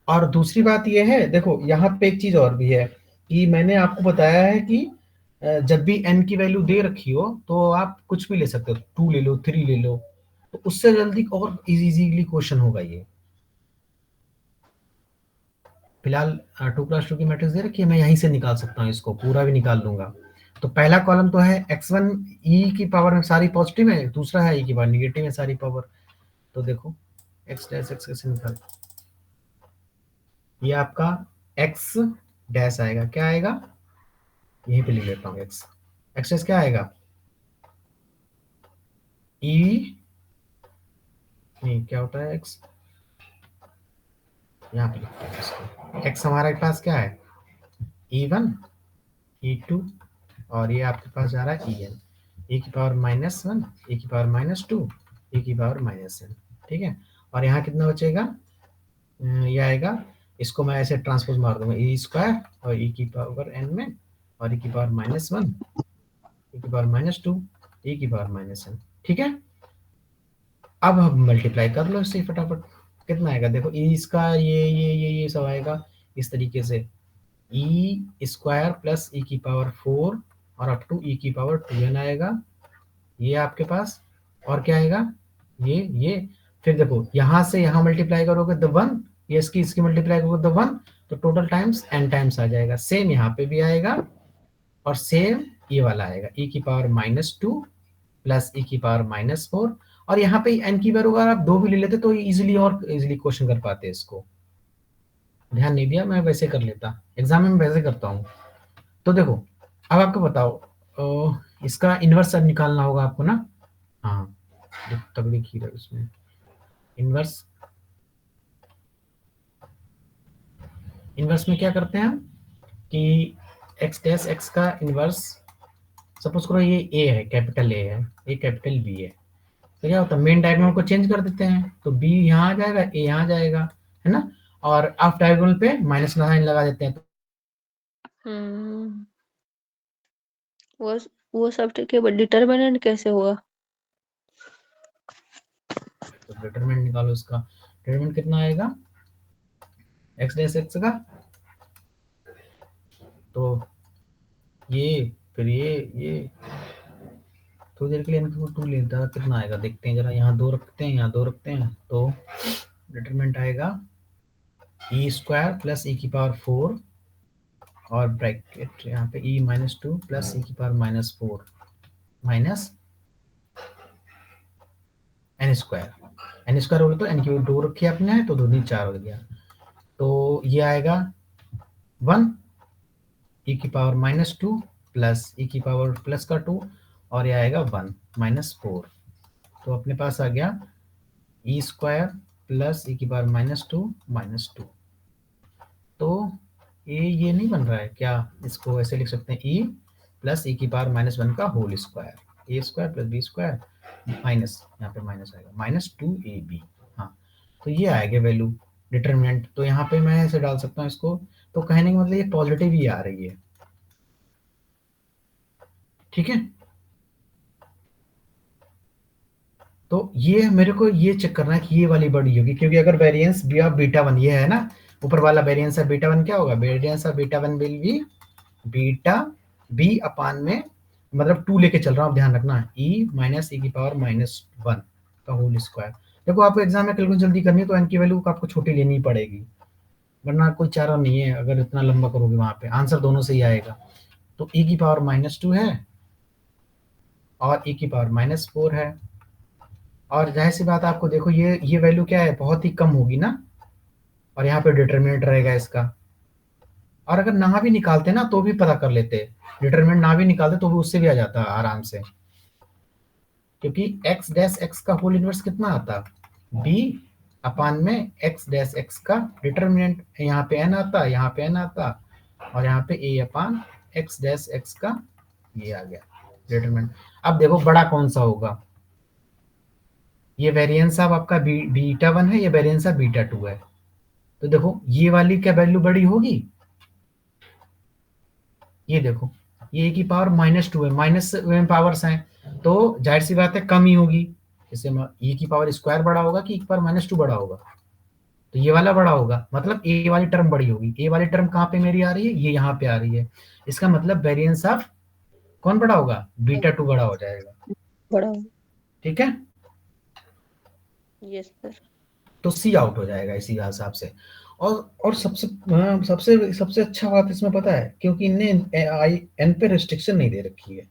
और दूसरी बात ये है, देखो यहाँ पे एक चीज और भी है कि मैंने आपको बताया है कि जब भी n की वैल्यू दे रखी हो तो आप कुछ भी ले सकते हो, 2 ले लो, 3 ले लो, तो उससे जल्दी और इजीली क्वेश्चन होगा। ये फिलहाल 2x2 की मैट्रिक्स दे रखी है, मैं यहीं से निकाल सकता हूँ, इसको पूरा भी निकाल लूंगा। तो पहला कॉलम तो है x1 e की पावर में सारी पॉजिटिव है, दूसरा है e की पावर निगेटिव है सारी पावर। तो देखो x डैश x कैसे निकाल, ये आपका x डैश आएगा, क्या आएगा, यहीं पे लिख लेता हूँ x डैश क्या आएगा, e, नहीं क्या होता है x, यहाँ पे लिखते हैं इसको। x हमारे पास क्या है, e1 e2, और ये आपके पास जा रहा है en, e की पावर -1, e की पावर -2, e की पावर -n। ठीक है, और यहाँ कितना बचेगा, ये आएगा, इसको मैं ऐसे ट्रांसपोज मार दूंगा, e स्क्वायर और e की पावर n में, और e की पावर -1, e की पावर -2, e की पावर -n। ठीक है, अब हम मल्टीप्लाई कर लो इससे फटाफट, कितना आएगा, देखो e इसका ये सब आएगा इस तरीके से, e स्क्वायर प्लस e की पावर 4 और अप टू e की पावर 2n आएगा, ये आपके पास, और क्या आएगा, ये फिर देखो यहाँ से यहाँ मल्टीप्लाई करोगे द 1, ये इसकी मल्टीप्लाई करोगे द 1, तो टोटल टाइम्स n टाइम्स आ जाएगा। सेम यहाँ पे भी आएगा, और सेम ये वाला आएगा, e की पावर -2 प्लस e की पावर -4, और यहाँ पे n की वैल्यू अगर आप 2 भी ले लेते तो इजीली क्वेश्चन कर पाते इसको। ध्यान नहीं दिया, मैं वैसे कर लेता, एग्जाम में वैसे करता हूँ। तो देखो अब आपको बताओ, इसका इनवर्स निकालना होगा आपको ना। हाँ, तब लिखी है उसमें इनवर्स में क्या करते हैं हम कि x डैश x का इनवर्स, सपोज करो ये a है, कैपिटल A है, ये कैपिटल B है, तो क्या होता है, मेन डायगोनल को चेंज कर देते हैं, तो b यहाँ आ जाएगा, a यहाँ जाएगा, है ना, और ऑफ डायगोनल पे माइनस का साइन लगा देते हैं। वो सब ठीक है, बट डिटरमिनेंट कैसे होगा, तो डिटरमिनेंट निकालो इसका, डिटरमिनेंट कितना आएगा x डैश x का, तो ये फिर ये थोड़ी देर के लिए इनको 2 लेता है, कितना आएगा देखते हैं जरा, यहाँ 2 रखते हैं, यहाँ 2 रखते हैं, तो डिटरमिनेंट आएगा e स्क्वायर प्लस e की पावर 4 और ब्रैकेट यहाँ पे e -2 प्लस e की पावर -4 माइनस n स्क्वायर हो गया, तो n की 2 रखी आपने, तो 2 4 हो गया, तो ये आएगा 1 e की पावर -2 प्लस e की पावर प्लस का 2, और ये आएगा 1 -4, तो अपने पास आ गया e स्क्वायर प्लस e की पावर -2, तो ये नहीं बन रहा है क्या, इसको ऐसे लिख सकते हैं e प्लस e की पावर -1 का whole square, a square plus b square minus, यहाँ पे माइनस आएगा -2ab। हाँ, तो ये आएगा वैल्यू डिटरमिनेंट, तो यहाँ पे मैं ऐसे डाल सकता हूँ इसको, तो कहने का मतलब ये पॉजिटिव ही आ रही है। ठीक है, तो ये मेरे को ये चेक करना है कि ये वाली बड़ी होगी, क्योंकि अगर वेरिएंस बी ऑफ बीटा 1 ये है ना, ऊपर वाला वेरिएंस है बीटा 1, क्या होगा, variance of beta 1 will be beta b upon में, मतलब 2 लेके चल रहा हूँ, ध्यान रखना, e माइनस e की पावर -1 का होल स्क्वायर। देखो आपको एग्जाम में कैलकुलेशन जल्दी करनी है तो n की वैल्यू आपको छोटी लेनी पड़ेगी, वरना कोई चारा नहीं है, अगर इतना लंबा करोगे वहां पे आंसर दोनों से ही आएगा। तो e की पावर -2 है और e की पावर -4 है, और जाहिर सी बात आपको देखो ये वैल्यू क्या है, बहुत ही कम होगी ना, और यहाँ पे डिटरमिनेंट रहेगा इसका, और अगर ना भी निकालते ना तो भी पता कर लेते, डिटरमिनेंट ना भी निकालते तो भी उससे भी आ जाता आराम से, क्योंकि x डैश x का होल इनवर्स कितना आता, b अपान में x डैश x का डिटरमिनेंट, यहाँ पे n आता, यहाँ पे n आता, और यहाँ पे a upon x dash x का ये आ गया। डिटरमिनेंट। अब देखो बड़ा कौन सा होगा, ये वेरिएंस ऑफ आपका बीटा 1 है, ये वेरिएंस ऑफ बीटा 2 है। तो देखो ये वाली क्या वैल्यू बड़ी होगी, ये देखो ये e की पावर -2 है, माइनस में पावर्स हैं तो जाहिर सी बात है कम ही होगी। जैसे e की पावर स्क्वायर बड़ा होगा कि e की पावर -2 बड़ा होगा, तो ये वाला बड़ा होगा, मतलब ए वाली टर्म बड़ी होगी। ए वाली टर्म कहाँ पे मेरी आ रही है, ये यहाँ पे आ रही है। इसका मतलब वेरिएंस ऑफ कौन बड़ा होगा, बीटा 2 बड़ा हो जाएगा। बड़ा। ठीक है, यस सर। तो सी आउट हो जाएगा इसी हिसाब से। और सबसे सबसे अच्छा बात इसमें पता है, क्योंकि इनने आई एन पे रिस्ट्रिक्शन नहीं दे रखी है।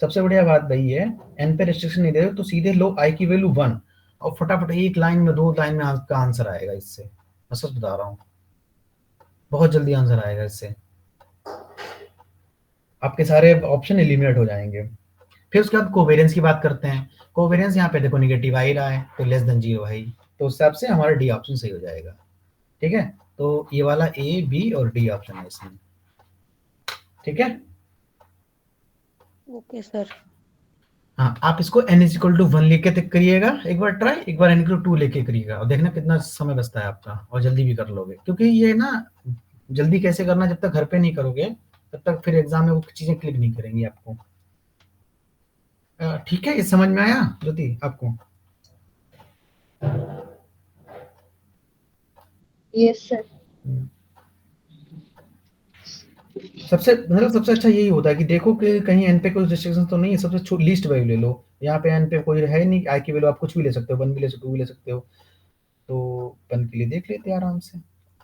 सबसे बढ़िया बात वही है, एन पे रिस्ट्रिक्शन नहीं दे रहे, तो सीधे लो आई की वैल्यू 1 और फटाफट एक लाइन में 2 लाइन में का आंसर आएगा इससे। मैं सच बता रहा हूँ, बहुत जल्दी आंसर आएगा इससे, आपके सारे ऑप्शन एलिमिनेट हो जाएंगे। फिर उसके बाद कोवेरियंस की बात करते हैं। कोवेरियंस यहाँ पे देखो नेगेटिव आ ही रहा है, तो लेस देन 0 है ही, तो उस हिसाब से हमारा डी ऑप्शन सही हो जाएगा। ठीक है, तो ये वाला ए बी और डी ऑप्शन है इसमें। ठीक है, ओके सर। हाँ आप इसको n = 1 लेके तक करिएगा, एक बार ट्राई, एक बार n = 2 लेके करिएगा और देखना कितना समय बचता है आपका, और जल्दी भी कर लोगे। क्योंकि ये ना जल्दी कैसे करना, जब तक घर पे नहीं करोगे तब तक फिर एग्जाम में वो चीजें क्लिक नहीं करेंगी आपको। ठीक है, ये समझ में आया ज्योति आपको? Yes sir. सबसे अच्छा यही होता है कि देखो कि कहीं एन पे कोई रिस्ट्रिक्शन तो नहीं है, सबसे लीस्ट वैल्यू ले लो। यहाँ पे एन पे कोई है नहीं, आई की वैल्यू आप कुछ भी ले सकते हो, 1 भी ले सकते हो, 2 भी ले सकते हो, तो 1 के लिए देख लेते हैं आराम से,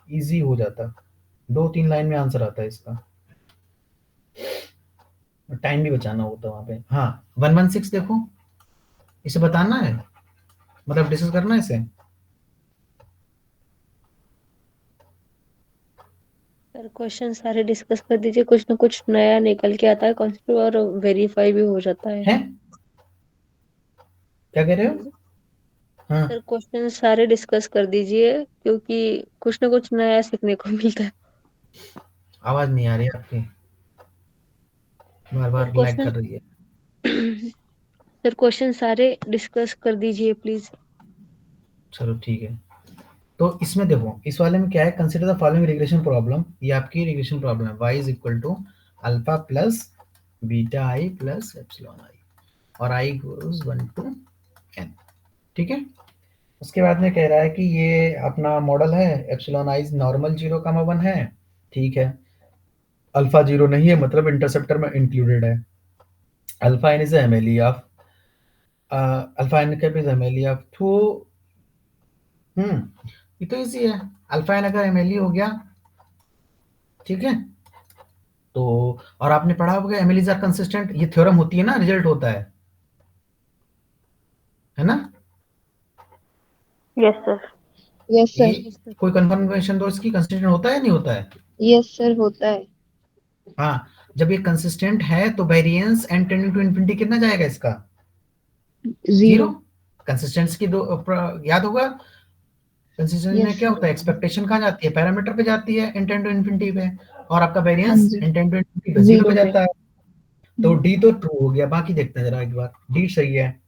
इजी हो जाता, 2-3 लाइन में आंसर आता है इसका, टाइम भी बचाना होता है वहाँ पे। हाँ 116 देखो, इसे बताना है, मतलब डिस्कस करना है इसे। सर क्वेश्चन सारे डिस्कस कर दीजिए, कुछ ना कुछ नया निकल के आता है कॉन्सेप्ट और वेरीफाई भी हो जाता है। हैं? क्या कह रहे हो? हाँ सर क्वेश्चन सारे डिस्कस कर दीजिए, क्योंकि कुछ ना कुछ नया सीखने को मिलता है। आवाज नहीं आ रही आपकी, बार बार लैग कर रही है। सर क्वेश्चन सारे डिस्कस कर दीजिए प्लीज। चलो ठीक है, तो इसमें देखो इस वाले में क्या है, consider the following regression problem. ये आपकी रिग्रेशन प्रॉब्लम है, y = alpha plus beta I plus epsilon i और i goes 1 to n। ठीक है, उसके बाद में कह रहा है कि ये अपना मॉडल है, एप्सिलॉन आई नॉर्मल 0,1 है। ठीक है, अल्फा 0 नहीं है, मतलब इंटरसेप्टर में इंक्लूडेड है। Alpha n is MLE of alpha n cap is MLE of two. ये तो इजी है, अल्फा एन अगर एमएलई हो गया, ठीक है, तो और आपने पढ़ा होगा एमएलईज आर कंसिस्टेंट, ये थ्योरम होती है ना, रिजल्ट होता है ना? Yes sir. Yes sir. ये कोई कंफर्मेशन दो, इसकी कंसिस्टेंट होता है या नहीं होता है? यस सर होता है। हाँ, जब ये कंसिस्टेंट है तो variance n tending to infinity कितना जाएगा इसका? 0। 0। कंसिस्टेंस की दो याद होगा, कंसिस्टेंस में यस क्या सर। होता है, एक्सपेक्टेशन कहाँ जाती है, पैरामीटर पे जाती है n टेंड टू इन्फिनिटी पे, और आपका हाँ वेरिएंस जी। n टेंड टू इन्फिनिटी पे 0 पे 0 पे। जाता है। तो डी तो ट्रू हो गया, बाकी देखते हैं जरा एक बार, डी सही है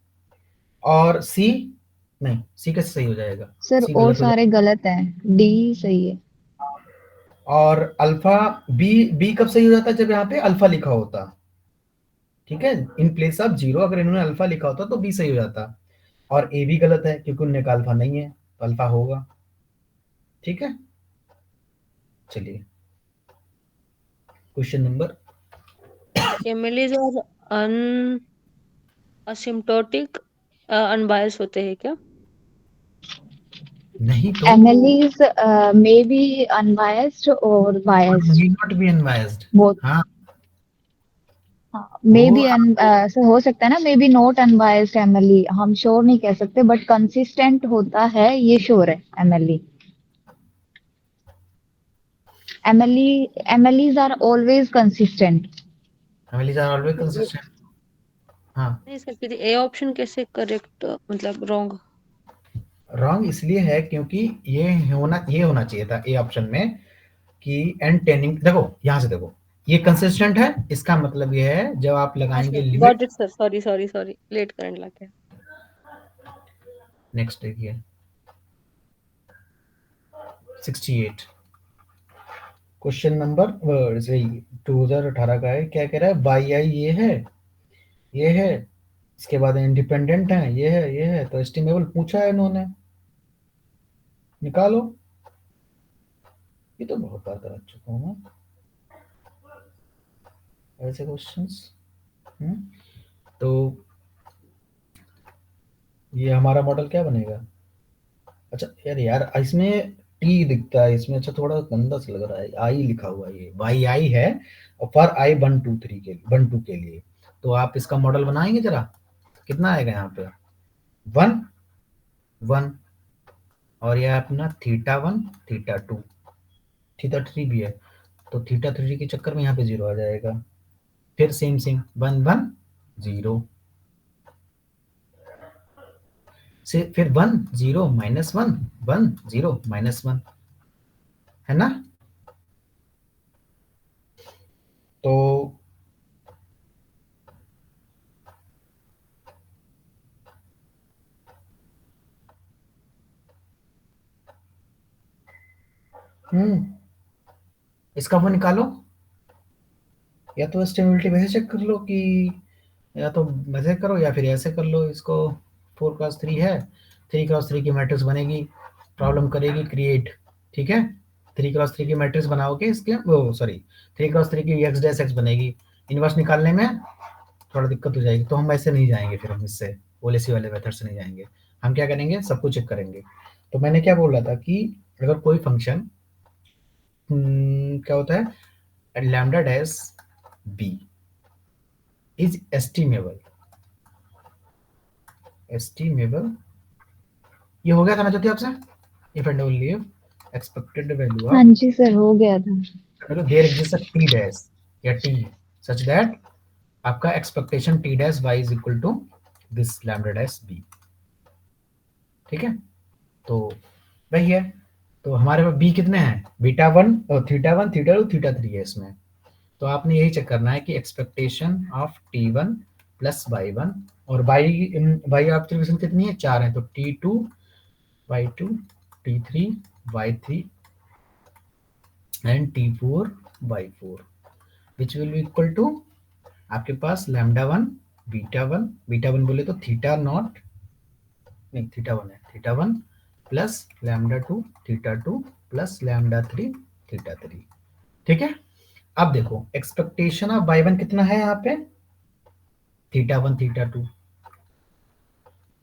और सी नहीं, सी कैसे सही हो जाएगा, सर सी और गलत हो सारे गलत हैं, डी सही है। जाएगा। और अल्फा बी, बी कब सही हो जाता है, जब यहाँ पे अल्फा लिखा होता। ठीक है, इन प्लेस ऑफ 0 अगर इन्होंने अल्फा लिखा होता तो बी सही हो जाता, और ए भी गलत है क्योंकि उनने का अल्फा नहीं है, तो अल्फा होगा। ठीक है, चलिए क्वेश्चन नंबर। एमएलईज और असिम्प्टोटिक अनबायस होते हैं क्या? नहीं तो MLEs may be unbiased or biased, may not be unbiased। both। हाँ मे वो बी सर हो सकता है ना, may be not unbiased MLE, हम श्योर नहीं कह सकते, बट कंसिस्टेंट होता है ये श्योर है। MLEs are always consistent. Families are always consistent. हाँ, नहीं सर, फिर ए ऑप्शन कैसे करेक्ट, मतलब रॉन्ग? रॉन्ग इसलिए है क्योंकि ये होना चाहिए था ए ऑप्शन में कि एन टेनिंग, देखो यहाँ से देखो, ये कंसिस्टेंट है, इसका मतलब ये है जब आप लगाएंगे limit. Got it sir, sorry late current लग गया। नेक्स्ट देखिए 68 क्वेश्चन नंबर 2018 का है। क्या कह रहा है, बाई आई ये है, इसके बाद इंडिपेंडेंट है, ये है, तो एस्टिमेबल पूछा है इन्होंने, निकालो। ये तो बहुत बार करा चुका हूँ ऐसे क्वेश्चंस। तो ये हमारा मॉडल क्या बनेगा। अच्छा यार इसमें टी दिखता है इसमें, अच्छा थोड़ा गंदा सा लग रहा है, आई लिखा हुआ है, ये बाई आई है और फॉर आई 1 2 3 के 1 2 के लिए। तो आप इसका मॉडल बनाएंगे जरा, कितना आएगा यहाँ पे 1 1, और यह अपना θ1 θ2 θ3 भी है, तो θ3 के चक्कर में यहाँ पे 0 आ जाएगा। फिर सेम 1 1 0 से फिर 1 0 -1 1 0 -1 है ना। तो इसका वो निकालो, या तो स्टेबिलिटी वैसे चेक कर लो कि, या तो वैसे करो या फिर ऐसे कर लो इसको। 4x3 है, 3x3 की मैट्रिक्स बनेगी, प्रॉब्लम करेगी क्रिएट, ठीक है। 3x3 की मैट्रिक्स बनाओगे इसके, वो सॉरी 3x3 की x डैश x बनेगी, इनवर्स निकालने में थोड़ा दिक्कत हो जाएगी, तो हम ऐसे नहीं जाएंगे, फिर हम इससे ओलेसी वाले मेथड से नहीं जाएंगे, हम क्या करेंगे सब कुछ चेक करेंगे। तो मैंने क्या बोला था कि अगर कोई फंक्शन क्या होता है, lambda dash b is estimable, ये हो गया था ना ज्योति आपसे, if and only if expected value हाँ ऑफ जी सर, हो गया था। There exist a t dash या t सच दैट आपका expectation t dash y is equal to this lambda dash b, ठीक है। तो वही है, तो हमारे पास b कितने हैं, β1 और θ1 θ2 θ3 है इसमें। तो आपने यही चेक करना है कि expectation of t1 plus y1 और y ऑब्जर्वेशन कितनी है, 4 है, तो t2 y2 t3 y3 and t4 y4 which will be equal to आपके पास λ1 β1 बोले तो θ0 नहीं θ1 है, θ1 प्लस λ2 θ2 प्लस λ3 θ3, ठीक है। अब देखो एक्सपेक्टेशन ऑफ y1 कितना है यहाँ पे, θ1 θ2,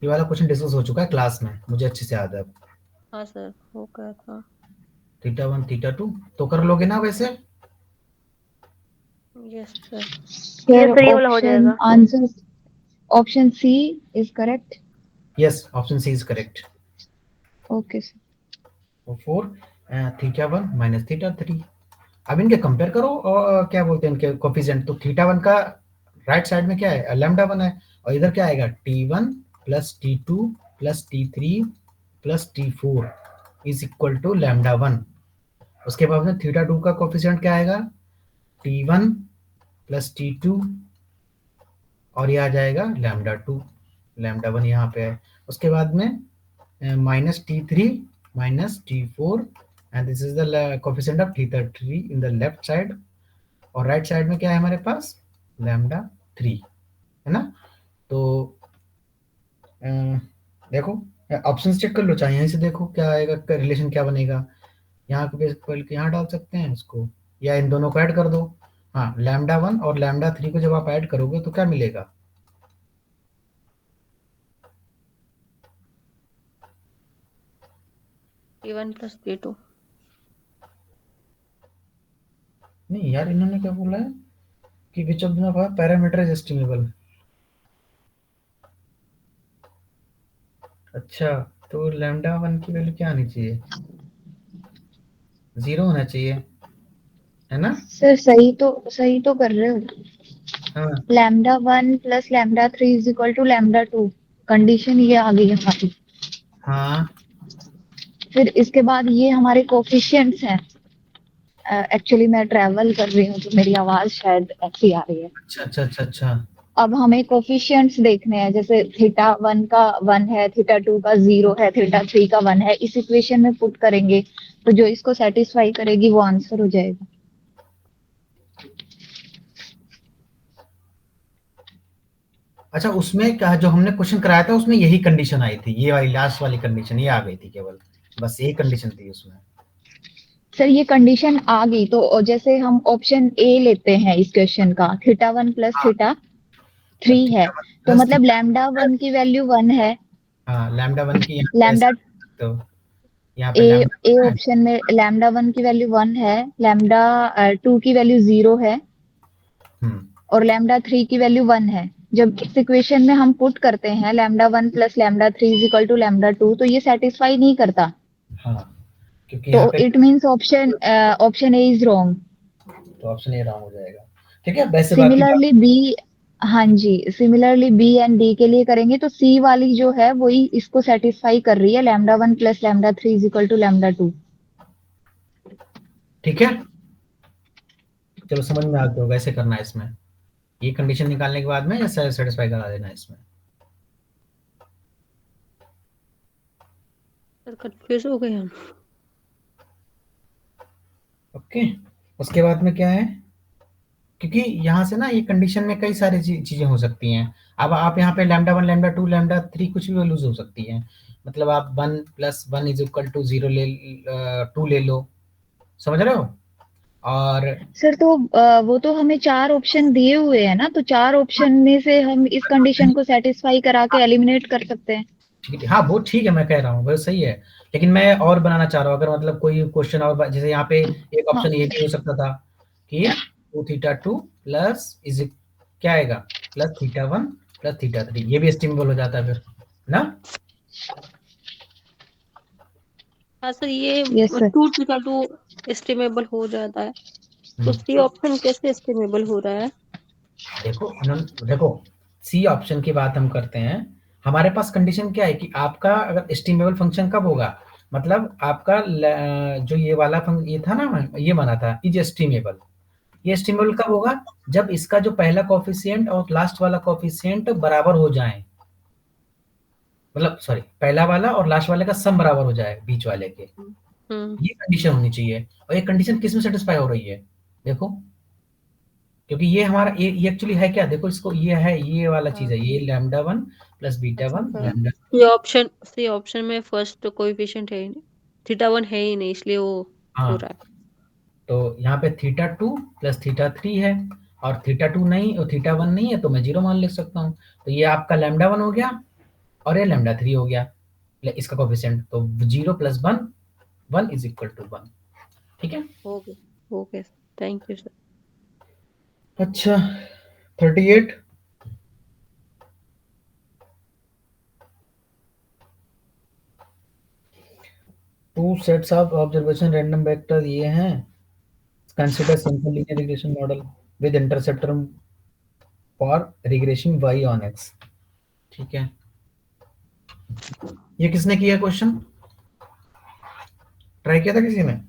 ये वाला क्वेश्चन डिस्कस हो चुका है क्लास में, मुझे अच्छे से याद है। हाँ सर, हो गया था। θ1 θ2 तो कर लोगे ना वैसे। यस सर, सर ये वाला हो जाएगा। Answer option C is correct. Yes option C is correct. Okay sir. 4 θ1 minus θ3, अब इनके कंपेयर करो और क्या बोलते हैं इनके कोफिशिएंट, तो θ1 का राइट साइड में क्या है, λ1 है, और इधर क्या आएगा t1 plus t2 plus t3 plus t4 is equal to λ1। उसके बाद में θ2 का कोफिशिएंट क्या आएगा, t1 प्लस t2 और ये आ जाएगा λ2, λ1 यहाँ पे है। उसके बाद में minus t3 minus t4 and this is the coefficient of θ3 in the left side, और राइट साइड में क्या है हमारे पास λ3, है ना। तो देखो ऑप्शन चेक कर लो, चाहे यहीं से देखो क्या आएगा, रिलेशन क्या बनेगा, यहाँ पे यहाँ डाल सकते हैं इसको, या इन दोनों को ऐड कर दो। हाँ λ1 और λ3 को जब आप ऐड करोगे तो क्या मिलेगा, t1 प्लस t2। नहीं यार इन्होंने क्या बोला है कि which of the parameter is estimable. अच्छा तो λ1 की वैल्यू क्या आनी चाहिए, 0 होना चाहिए, है ना। सर सही तो कर रहे हो। हाँ λ1 plus λ3 is equal to λ2, condition ये आ गई हमारी। हाँ फिर इसके बाद ये हमारे कोफिशिएंट्स हैं, एक्चुअली मैं ट्रैवल कर रही हूँ तो मेरी आवाज शायद ऐसी आ रही है। अच्छा अच्छा अच्छा अच्छा। अब हमें कोफिशिएंट्स देखने हैं, जैसे थीटा 1 का 1 है, थीटा 2 का 0 है, थीटा 3 का 1 है, इस इक्वेशन में पुट करेंगे तो जो इसको सेटिस्फाई करेगी वो आंसर हो जाएगा। अच्छा, उसमें क्या जो हमने क्वेश्चन कराया था उसमें यही कंडीशन आई थी, ये वाली लास्ट वाली कंडीशन ये आ गई थी, केवल बस यही कंडीशन थी उसमें। सर ये कंडीशन आ गई तो जैसे हम ऑप्शन ए लेते हैं इस क्वेश्चन का, थीटा 1 प्लस हाँ, थीटा 3 है, थीटा 1 तो प्लस मतलब थीटा, लैम्डा 1 की वैल्यू 1 है। हाँ लैम्डा 1 की यहाँ पे लैम्डा ऐसा तो यहाँ पे ए ए लैम्डा 1 है। ऑप्शन में लैम्डा 1 की वैल्यू 1 है, लैम्डा 2 की वैल्यू 0 है हम्म, और लैम्डा 3 की वैल्यू 1 है। जब इस इक्वेशन में हम पुट करते हैं lambda 1 plus lambda 3 is equal to lambda 2, तो ये सेटिस्फाई नहीं करता, हाँ क्योंकि तो यहाँ पे it means option A is wrong. तो ऑप्शन ए रॉन्ग हो जाएगा। ठीक है, वैसे बाकी बात सिमिलरली बी, हाँ जी, सिमिलरली बी एंड डी के लिए करेंगे तो सी वाली जो है वही इसको सेटिस्फाई कर रही है, lambda 1 plus lambda 3 is equal to lambda 2। ठीक है, चलो समझ में आ गया, वैसे करना है इसमें, ये कंडीशन निकालने के बाद में ऐसा सेटिस्फाई करा देना है इसमें। सर कंफ्यूज हो गए हम। ओके, उसके बाद में क्या है, क्योंकि यहाँ से ना ये कंडीशन में कई सारी चीजें हो सकती हैं। अब आप यहाँ पे लैम्डा 1 लैम्डा 2 लैम्डा 3 कुछ भी वैल्यूज हो सकती हैं, मतलब आप 1 प्लस 1 इज इक्वल टू 0 ले 2 ले लो, समझ रहे हो। और सर तो वो तो हमें 4 ऑप्शन दिए हुए हैं ना, तो 4 ऑप्शन में से हम इस कंडीशन को सेटिस्फाई करा के एलिमिनेट कर सकते हैं। ठीक है, हाँ वो ठीक है, मैं कह रहा हूँ वो सही है, लेकिन मैं और बनाना चाह रहा हूँ, अगर मतलब कोई क्वेश्चन और जैसे यहाँ पे एक हाँ ऑप्शन ये भी हो सकता था कि 2 थीटा 2 प्लस इज क्या आएगा प्लस थीटा 1 प्लस थीटा 3, ये भी एस्टिमेबल हो जाता है फिर ना। हाँ सर, ये यस सर। 2 थीटा 2 एस्टिमेबल हो जाता है, तो सी ऑप्शन कैसे एस्टिमेबल हो रहा है? देखो देखो, सी ऑप्शन की बात हम करते हैं, हमारे पास कंडीशन क्या है कि आपका अगर एस्टिमेबल फंक्शन कब होगा, मतलब आपका जो ये वाला फंक्शन ये था ना, ये माना था इज एस्टिमेबल, ये एस्टिमेबल कब होगा, जब इसका जो पहला कोफिशिएंट और लास्ट वाला कोफिशिएंट बराबर हो जाए, मतलब सॉरी पहला वाला और लास्ट वाले का सम बराबर हो जाए बीच वाले के, ये कंडीशन होनी चाहिए। और ये कंडीशन किस में सेटिस्फाई हो रही है, देखो, क्योंकि ये हमारा ये एक्चुअली है क्या, देखो इसको, ये है ये वाला चीज है, ये लैम्डा 1 प्लस बीटा 1 अच्छा, लैम्डा। सी ऑप्शन में फर्स्ट कोएफिशिएंट है ही नहीं, थीटा 1 है ही नहीं, इसलिए वो हो हाँ, रहा है। तो यहाँ पे थीटा 2 प्लस थीटा 3 है, और थीटा 2 नहीं और थीटा 1 नहीं है, तो मैं 0 मान लिख सकता हूँ, तो ये आपका लैम्डा 1 हो गया और ये लैम्डा 3 हो गया इसका कोफिशिएंट, तो 0 प्लस 1 1 इज इक्वल टू 1। ठीक है, okay okay, thank you sir. अच्छा 38, to sets of observation random vector ये हैं, consider simple linear regression model with interceptor for regression y on x। ठीक है, ये किसने किया क्वेश्चन, ट्राई किया था किसी ने,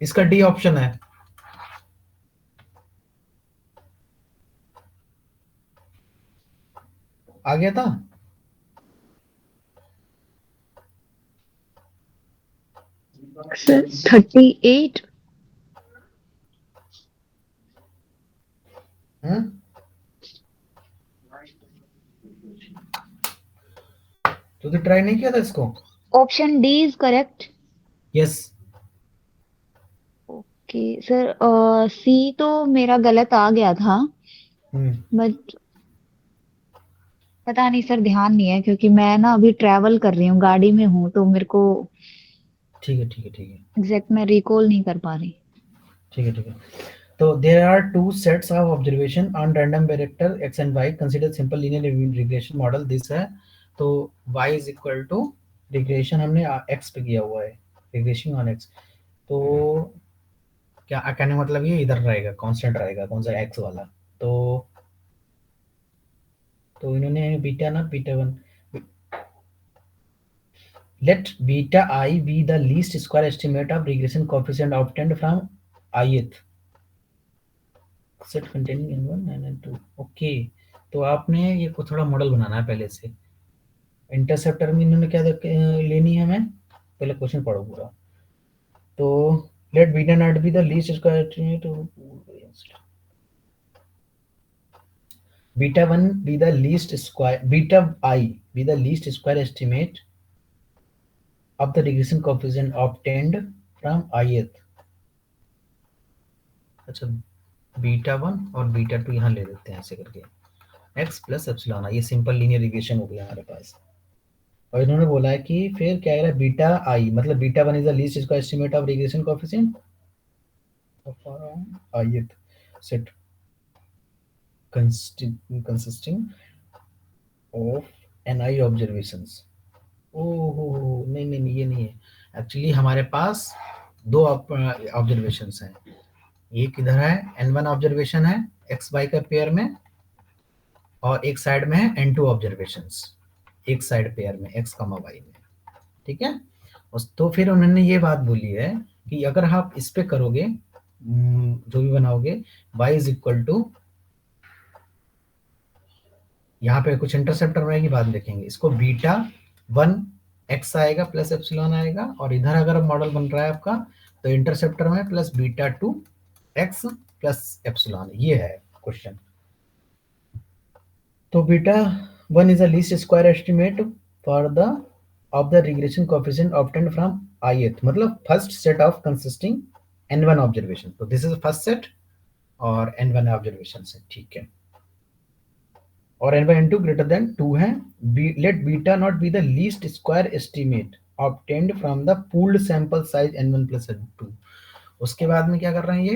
इसका डी ऑप्शन है, आ गया था। सर 38। हम्म, तो ट्राई नहीं किया था इसको। Option D is correct. Yes, okay sir, C तो मेरा गलत आ गया था, बट पता नहीं सर, ध्यान नहीं है क्योंकि मैं ना अभी ट्रैवल कर रही हूँ, गाड़ी में हूँ, तो मेरे को ठीक है ठीक है ठीक है एग्जैक्ट मैं रिकॉल नहीं कर पा रही। ठीक है ठीक है। तो there are two sets of observation on random vector x and y, consider simple linear regression model this है, तो y is equal to regression हमने x पे किया हुआ है, रिग्रेशन ऑन x, तो क्या कहने का मतलब ये इधर रहेगा कांस्टेंट रहेगा, कौन सा x वाला, तो इन्होंने बीटा ना beta 1, let beta I be the least square estimate of regression coefficient obtained from ith set containing n1 and n2। Okay, तो आपने ये को थोड़ा मॉडल बनाना है पहले से। इंटरसेप्टर में इन्होंने क्या लेनी है, हमें पहले क्वेश्चन पढ़ो पूरा। तो let beta not be the least square estimate beta 1 be the least square, beta I be the least square estimate of the regression coefficient obtained from ith। अच्छा, बीटा 1 और बीटा 2 यहाँ ले लेते हैं ऐसे करके, x प्लस एप्सिलॉन। ये simple linear regression हो गया हमारे पास। और इन्होंने बोला है कि फिर क्या है, बीटा आई मतलब beta 1 is the least square estimate of regression coefficient of ith set consisting of ni observations। ओहो नहीं नहीं नहीं, ये नहीं है एक्चुअली। हमारे पास दो ऑब्जर्वेशंस हैं, एक इधर है n1 ऑब्जर्वेशन है x y का पेयर में, और एक साइड में है n2 ऑब्जर्वेशंस एक साइड पेयर में x, y में, ठीक है। तो फिर उन्होंने ये बात बोली है कि अगर आप इस पे करोगे जो भी बनाओगे y इज इक्वल टू, यहाँ पे कुछ इंटरसेप्टर बनाएगी बाद में देखेंगे इसको, बीटा 1 x आएगा प्लस एप्सिलॉन आएगा, और इधर अगर मॉडल बन रहा है आपका तो इंटरसेप्टर में plus beta 2 x plus epsilon, ये है क्वेश्चन। तो beta 1 is the least square estimate for the of the regression coefficient obtained from ith, मतलब first set of consisting n1 observation. तो दिस इज फर्स्ट सेट और n1 observation है, ठीक है। और n by n2 greater than 2 है। Let beta not be the least square estimate obtained from the pooled sample size n1 plus n2। उसके बाद में क्या कर रहे हैं ये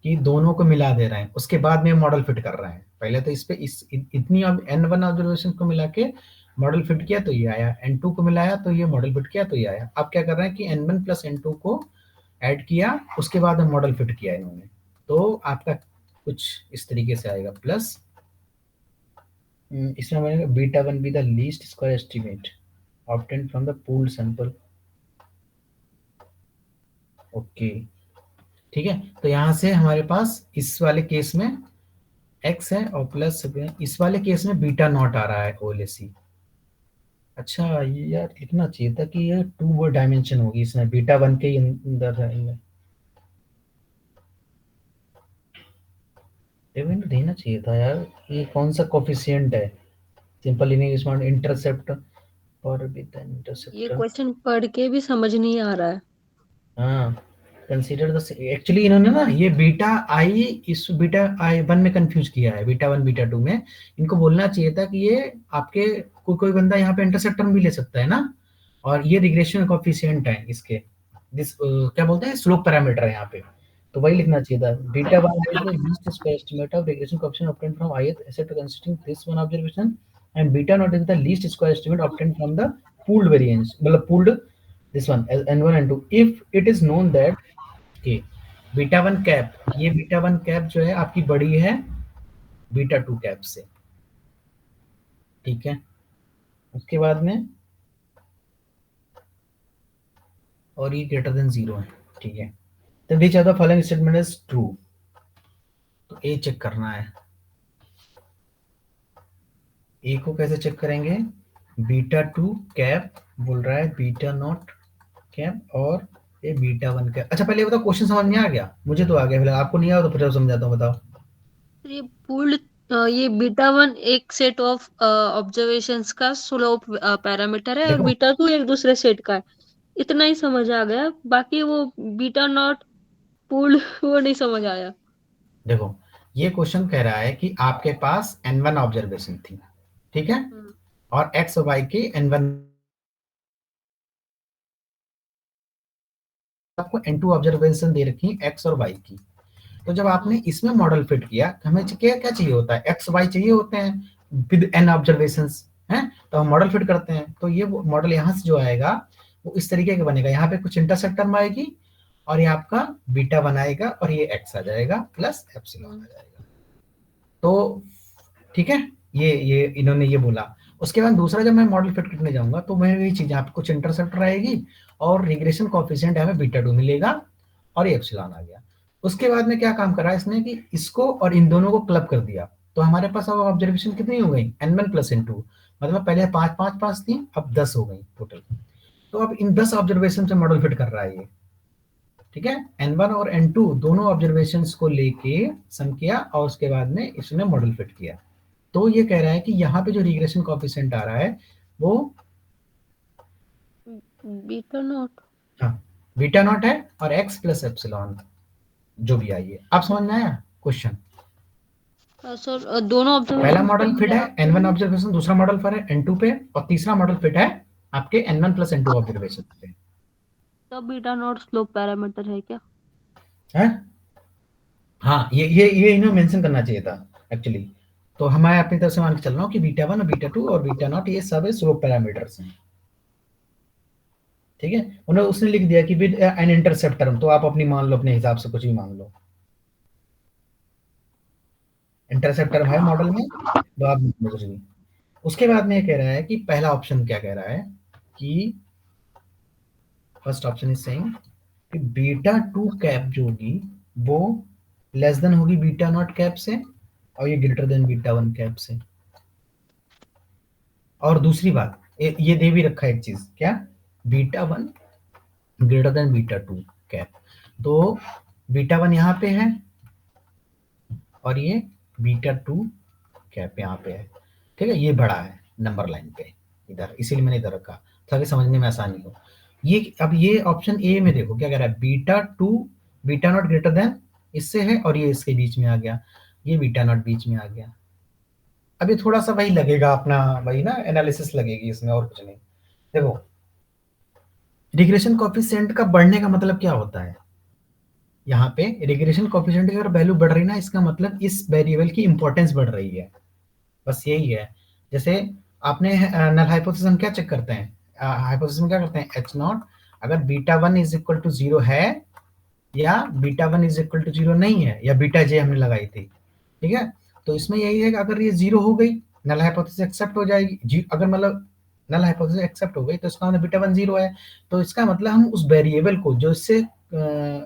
कि दोनों को मिला दे रहे हैं, उसके बाद में मॉडल फिट कर रहे हैं। पहले तो इस पे इतनी n1 ऑब्जर्वेशन को मिला के मॉडल फिट किया तो ये आया, n2 को मिलाया तो ये मॉडल फिट किया तो ये आया। अब क्या कर रहे हैं कि n1 प्लस n2 को ऐड किया, उसके बाद में मॉडल फिट किया इन्होंने, तो आपका कुछ इस तरीके से आएगा। प्लस इसमें बनेगा beta 1 B the least square estimate obtained from the pooled sample. Okay, ठीक है। तो यहाँ से हमारे पास इस वाले केस में x है और प्लस इस वाले केस में बीटा नॉट आ रहा है OLAC। अच्छा, ये यार लिखना चाहिए था कि ये 2 डायमेंशन होगी इसमें, बीटा 1 के अंदर है इनमें, देना चाहिए था यार। ये कौन सा कोफिशिएंट है, सिंपल लीनियर इंटरसेप्ट और विद इंटरसेप्ट। ये क्वेश्चन पढ़ के भी समझ नहीं आ रहा है। हाँ, कंसीडर द, एक्चुअली इन्होंने ना ये बीटा आई इस बीटा आई 1 में कंफ्यूज किया है, बीटा 1 बीटा 2 में। इनको बोलना चाहिए था कि ये आपके कोई बंदा यहाँ पे इंटरसेप्टर भी ले सकता है ना, और ये रिग्रेशन कोफिशिएंट है इसके, क्या बोलते हैं, स्लोप पैरामीटर है यहाँ पे, तो वही लिखना चाहिए था। Beta 1 is the least square estimate of regression coefficient obtained from ith except consisting this one observation, and beta naught is the least square estimate obtained from the pooled variance, मतलब pooled this one n1 and 2 if it is known that okay, beta 1 cap, ये beta 1 cap जो है आपकी बड़ी है beta 2 cap से, ठीक है। उसके बाद में और ये ग्रेटर देन 0 है, ठीक है। तो which of the following statement is true, तो ए चेक करना है। ए को कैसे चेक करेंगे, बीटा 2 कैप बोल रहा है, बीटा नॉट कैप और ये बीटा 1 कैप। अच्छा पहले बताओ क्वेश्चन समझ में आ गया? मुझे तो आ गया, फिलहाल आपको नहीं आया तो फिर समझाता हूँ, बताओ। ये पूल्ड, ये बीटा 1 एक सेट ऑफ ऑब्जर्वेशंस का स्लोप पैरामीटर है और देखो, बीटा 2 एक दूसरे सेट का है। इतना ही समझ आ गया, बाकी वो बीटा नॉट पूल्ड वो नहीं समझ आया। देखो ये क्वेश्चन कह रहा है कि आपके पास n1 ऑब्जर्वेशन थी, ठीक है, और x और y के n1, आपको n2 ऑब्जर्वेशन दे रखी x और y की। तो जब आपने इसमें मॉडल फिट किया, हमें क्या क्या चाहिए होता है, x y चाहिए होते हैं विद n ऑब्जर्वेशंस हैं, तो हम मॉडल फिट करते हैं। तो ये मॉडल यहाँ से जो आएगा वो इस तरीके का बनेगा, यहाँ पे कुछ इंटरसेप्टर में आएगी और ये आपका बीटा बनाएगा और ये x आ जाएगा प्लस एप्सिलॉन आ जाएगा। तो ठीक है, ये इन्होंने ये बोला। उसके बाद दूसरा जब मैं मॉडल फिट करने जाऊंगा तो मैं ये चीज, यहाँ पे कुछ इंटरसेप्टर आएगी और रिग्रेशन कोएफिशिएंट हमें बीटा 2 मिलेगा और ये एप्सिलॉन आ गया। उसके बाद में क्या काम करा इसने कि इसको और इन दोनों को क्लब कर दिया, तो हमारे पास अब ऑब्जर्वेशन कितनी हो गई, n1 + n2, मतलब पहले 5 5 5 थी, अब 10 हो गई टोटल। तो अब इन 10 ऑब्जर्वेशन से मॉडल फिट कर रहा है ये, ठीक है। n1 और n2 दोनों ऑब्जर्वेशंस को लेके सम किया और उसके बाद में इसने मॉडल फिट किया। तो ये कह रहा है कि यहाँ पे जो रिग्रेशन कोएफिशिएंट आ रहा है वो बीटा नॉट, हाँ बीटा नॉट है और x + एप्सिलॉन जो भी आई है। आप समझ में आया क्वेश्चन? सर दोनों पहला ऑब्जर्वेशन मॉडल फिट है n1 ऑब्जर्वेशन, दूसरा मॉडल फिट है n2 पे, और तीसरा मॉडल फिट है आपके n1 + n2 ऑब्जर्वेशन पे। तब बीटा नॉट स्लोप पैरामीटर है क्या? है हाँ, ये इन्हें मेंशन करना चाहिए था एक्चुअली। तो हमारे अपनी तरफ से मान के चल रहा हूँ कि β1 और β2 और बीटा नॉट ये सब स्लोप पैरामीटर्स हैं, ठीक है। उन्होंने उसने लिख दिया कि विद एन इंटरसेप्ट टर्म, तो आप अपनी मान लो, अपने हिसाब से कुछ भी मान लो, इंटरसेप्ट टर्म है मॉडल में तो आप कुछ भी। उसके बाद में ये कह रहा है कि पहला ऑप्शन क्या कह रहा है कि फर्स्ट ऑप्शन इज सेइंग कि β2 कैप जो होगी वो लेस देन होगी बीटा नॉट कैप से, और ये ग्रेटर देन β1 कैप से। और दूसरी बात ये दे भी रखा है एक चीज, क्या, β1 ग्रेटर देन β2 कैप। तो β1 यहाँ पे है और ये β2 कैप यहाँ पे है, ठीक है। ये बड़ा है नंबर लाइन पे इधर, इसीलिए मैंने इधर रखा ताकि समझने में आसानी हो। ये अब ये ऑप्शन ए में देखो क्या कह रहा है, β2 बीटा नॉट ग्रेटर देन इससे है और ये इसके बीच में आ गया, ये बीटा नॉट बीच में आ गया। अब ये थोड़ा सा वही लगेगा अपना, वही ना एनालिसिस लगेगी इसमें, और कुछ नहीं। देखो रिग्रेशन कोएफिशिएंट का बढ़ने का मतलब क्या होता है, यहाँ पे रिग्रेशन कोएफिशिएंट की अगर वैल्यू बढ़ रही है ना, इसका मतलब इस वेरिएबल की इंपॉर्टेंस बढ़ रही है, बस यही है। जैसे आपने नल हाइपोथेसिस हम क्या चेक करते हैं, हाइपोथेसिस में क्या करते हैं, h0 अगर β1 = 0 है या β1 = 0 नहीं है, या बीटा जे हमने लगाई थी, ठीक है। तो इसमें यही है कि अगर ये 0 हो गई नल हाइपोथेसिस एक्सेप्ट हो जाएगी, अगर मतलब नल हाइपोथेसिस एक्सेप्ट हो गई तो इसका मतलब β1 0 है, तो इसका मतलब हम उस वेरिएबल को जो इससे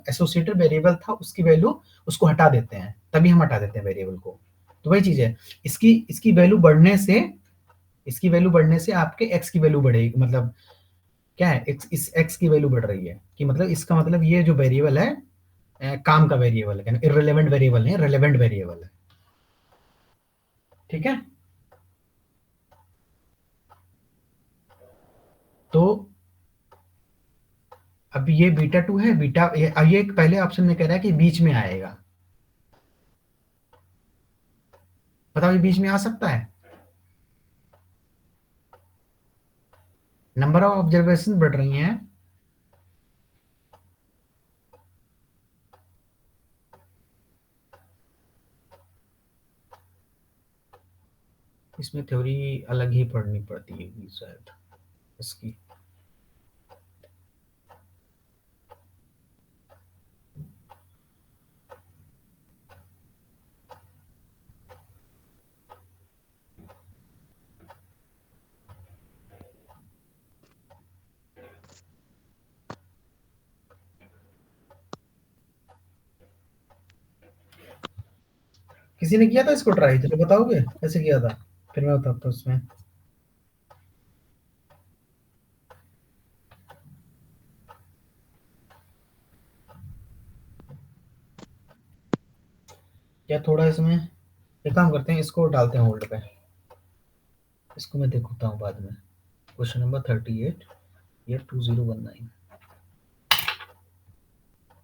एसोसिएटेड वेरिएबल था उसकी वैल्यू उसको हटा देते हैं, तभी हम हटा देते हैं वेरिएबल को। तो वही चीज है, इसकी वैल्यू बढ़ने से, इसकी वैल्यू बढ़ने से आपके x की वैल्यू बढ़ेगी, मतलब क्या है, इस x की वैल्यू बढ़ रही है कि मतलब इसका मतलब ये जो वेरिएबल है काम का वेरिएबल है, इररिलेवेंट वेरिएबल नहीं, रिलेवेंट वेरिएबल है, ठीक है। तो अब ये β2 है, ये पहले ऑप्शन में कह रहा है कि बीच में आएगा, बताओ ये बीच में आ सकता है? नंबर ऑफ ऑब्जर्वेशन बढ़ रही हैं, इसमें थ्योरी अलग ही पढ़नी पड़ती है शायद इसकी। किसी ने किया था इसको ट्राई, तो बताओगे कैसे किया था, फिर मैं बताता हूँ उसमें। क्या थोड़ा इसमें एक काम करते हैं, इसको डालते हैं होल्ड पे, इसको मैं देखता हूँ बाद में। क्वेश्चन नंबर 38 ये 2019,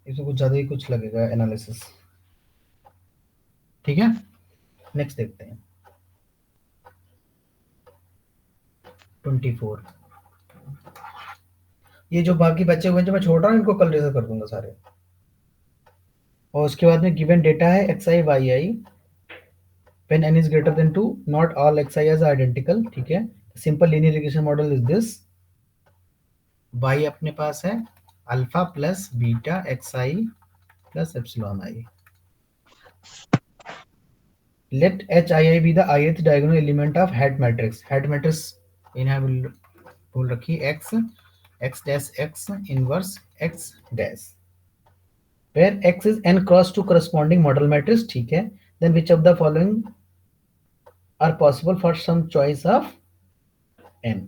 इसमें कुछ ज्यादा ही कुछ लगेगा एनालिसिस, ठीक है। नेक्स्ट देखते हैं 24। ये जो बाकी बच्चे हुए जो मैं छोड़ रहा हूँ इनको कल रेजर कर दूंगा सारे। और उसके बाद में गिवन डेटा है xi yi when n is greater than 2 not all xi is identical, ठीक है। Simple linear regression model is this, y अपने पास है alpha plus beta xi plus epsilon i, let hii be the ith diagonal element of hat matrix। hat matrix इन्हें बोल रखी x x dash x inverse x dash, where x is n cross to corresponding model matrix, ठीक है, then which of the following are possible for some choice of n?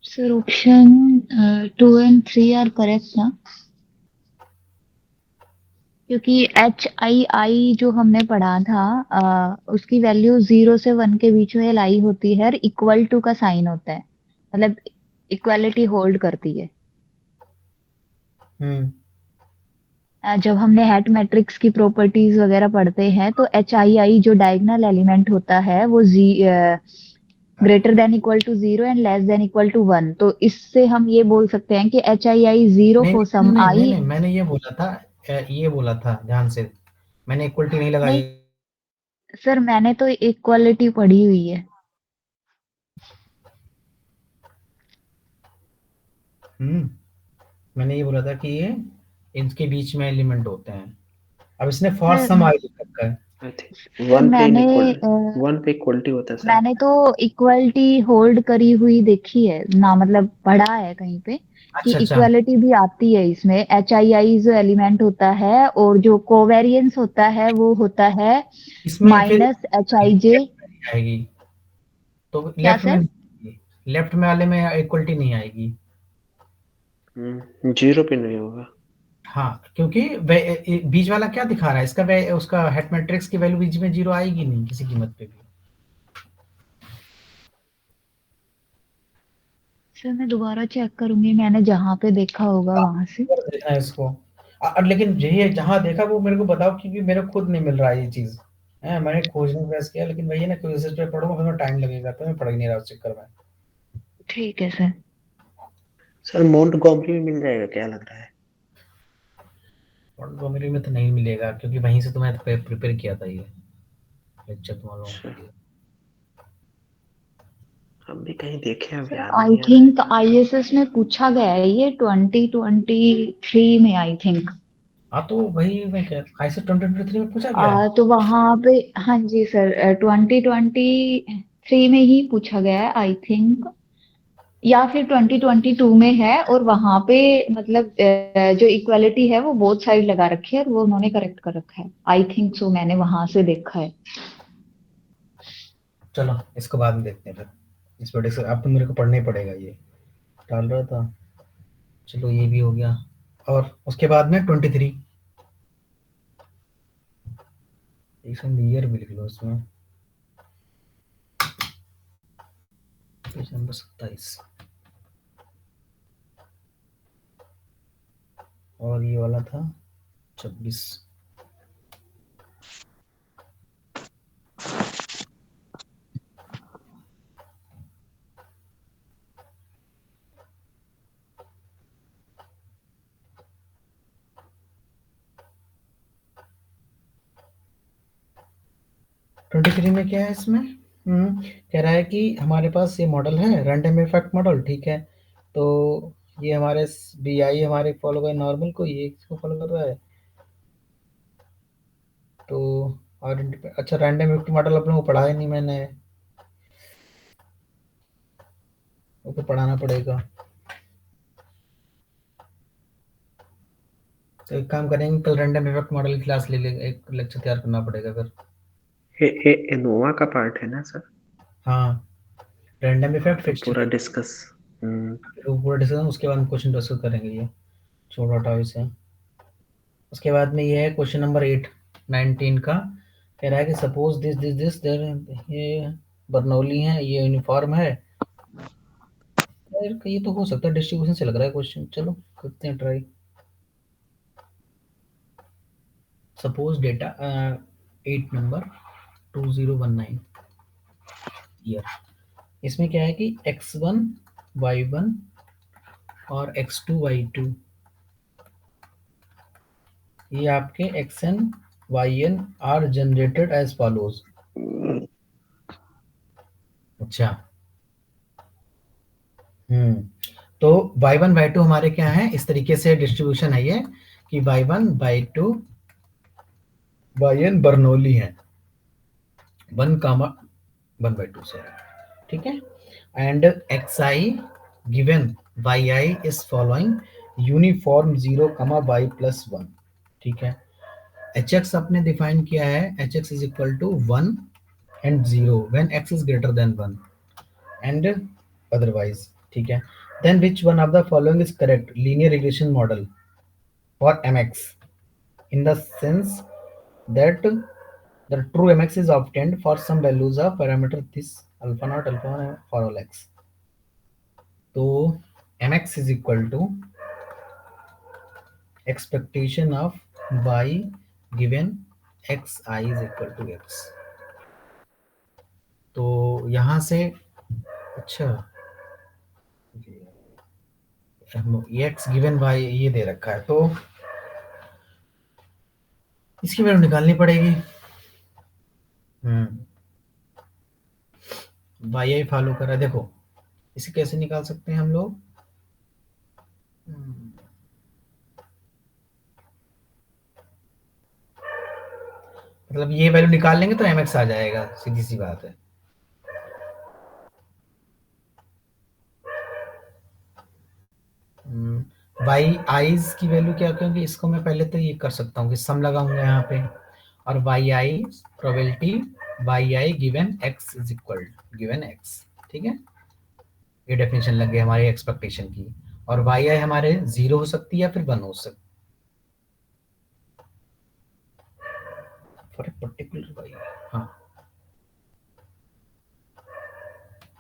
Sir option 2 and 3 are correct ना, क्योंकि HII जो हमने पढ़ा था उसकी value 0 से 1 के बीच में लाई होती है और इक्वल टू का साइन होता है, मतलब इक्वालिटी होल्ड करती है। जब हमने हैट मैट्रिक्स की प्रॉपर्टीज वगैरह पढ़ते हैं तो HII जो डायगोनल एलिमेंट होता है वो greater than equal to 0 and less than equal to 1, तो इससे हम ये बोल सकते हैं कि HII 0 नहीं फॉर नहीं सम नहीं आई। नहीं नहीं, मैंने ये बोला था ध्यान से, मैंने इक्वलिटी नहीं लगाई। नहीं सर, मैंने तो इक्वालिटी पढ़ी हुई है। मैंने ये बोला था कि ये इनके बीच में एलिमेंट होते हैं। अब इसने फॉर सर सम आई लिख रखा है। आई थिंक सर वन पे मैंने वन पे इक्वलिटी होता है शायद। मैंने तो इक्वलिटी होल्ड करी हुई देखी है ना, मतलब पढ़ा है कहीं पे कि अच्छा अच्छा, इक्वालिटी भी आती है इसमें। HII जो एलिमेंट होता है और जो कोवेरियंस होता है वो होता है इसमें फिर माइनस HIJ। आएगी तो क्या सर? लेफ्ट में वाले में इक्वलिटी नहीं आएगी। 0 पे नहीं होगा। हाँ, क्योंकि बीच वाला क्या दिखा रहा है इसका, उसका हेट मैट्रिक्स की वैल्यू बीच में 0 आएगी नहीं किसी कीमत पे भी। सर मैं दोबारा चेक करूंगी, मैंने जहां पे देखा होगा वहां से। देखना है इसको। लेकिन यही जहां देखा वो मेरे को बताओ, क्योंकि मेरे खुद नहीं मिल रहा है ये चीज है। मैंने खोजने का प्रयास किया लेकिन वही है ना, क्विज़ेस पे पढ़ूंगा फिर टाइम लगेगा, तो मैं पढ़ ही नहीं रहा उस चक्कर में। ठीक है सर। सर मोंटगोमरी में मिल जाएगा क्या लग रहा है? मोंटगोमरी में तो नहीं मिलेगा, क्योंकि वहीं से तो मैं प्रिपेयर किया था ये लेक्चर तुम लोगों के लिए। हम भी कहीं देखे हैं, सर ध्यान आई नहीं आ रहा है। थिंक ISS में पूछा गया है ये 2023 में आई थिंक। हाँ तो वही मैं कह ISS 2023 में पूछा गया है। तो वहां पे हाँ जी सर 2023 में ही पूछा गया है आई थिंक, या फिर 2022 में है। और वहां पे मतलब जो इक्वालिटी है वो बोथ साइड लगा रखी है और वो उन्होंने करेक्ट कर रखा है आई थिंक सो, मैंने वहां से देखा है। चलो इसको बाद में देखते हैं फिर, इस वजह से अब तो मेरे को पढ़ना ही पड़ेगा, ये डाल रहा था। चलो ये भी हो गया, और उसके बाद में 23 ईयर भी लिख लो इसमें, पेज नंबर 27, और ये वाला था 26। ट्वेंटी थ्री में क्या है इसमें, कह रहा है कि हमारे पास ये मॉडल है रैंडम इफेक्ट मॉडल, ठीक है। तो ये हमारे BI हमारे फॉलो कर नॉर्मल को, ये इसको फॉलो कर रहा है। तो अच्छा, रैंडम इफेक्ट मॉडल अपने को पढ़ा ही नहीं मैंने, वो तो पढ़ाना पड़ेगा। तो एक काम करेंगे, कल रैंडम इफेक्ट मॉडल की क्लास ले लेंगे, एक लेक्चर तैयार करना पड़ेगा फिर। एनोवा का पार्ट है ना सर? हाँ, रैंडम इफेक्ट तो फिक्स्ड पूरा डिस्कस। पूरा डिस्कशन, उसके बाद क्वेश्चन डिस्कस करेंगे, ये छोड़ो हटाओ इसे। उसके बाद में ये है क्वेश्चन नंबर 8 19 का, कह रहा है कि सपोज दिस ये बर्नौली है, ये यूनिफॉर्म है। यार ये तो हो सकता है डिस्ट्रीब्यूशन से लग रहा है क्वेश्चन, चलो करते हैं try. Suppose data 8 number 2019 year, इसमें क्या है कि x1 y1 और x2 y2, ये आपके xn yn are generated as follows. अच्छा, तो y1 y2 हमारे क्या है, इस तरीके से डिस्ट्रीब्यूशन है ये कि y1 y2 yn बर्नौली है 1 1/2 से, ठीक है। And xi given yi is following uniform 0 y plus 1. ठीक है, hx आपने डिफाइन किया है, hx is equal to 1 and 0 when x is greater than 1 and otherwise. ठीक है, then which one of the following is correct? Linear regression model for mx, in the sense that the true mx is obtained for some values of parameter this alpha naught alpha 1 for all x. तो mx is equal to expectation of y given xi is equal to x. तो यहाँ से अच्छा x given y ये दे रखा है, तो इसकी वैल्यू निकालनी पड़ेगी। y फॉलो कर रहा है, देखो इसे कैसे निकाल सकते हैं हम लोग। मतलब ये वैल्यू निकाल लेंगे तो mx आ जाएगा, सीधी सी बात है। वाई आईज की वैल्यू क्या, क्योंकि इसको मैं पहले तो ये कर सकता हूँ कि सम लगाऊंगा यहाँ पे, और Y I probability Y I given X is equal given X. ठीक है, ये डेफिनेशन लग गई हमारी एक्सपेक्टेशन की, और वाई आई हमारे 0 हो सकती है या फिर 1 हो सकती फॉर ए पर्टिकुलर वाई। हाँ,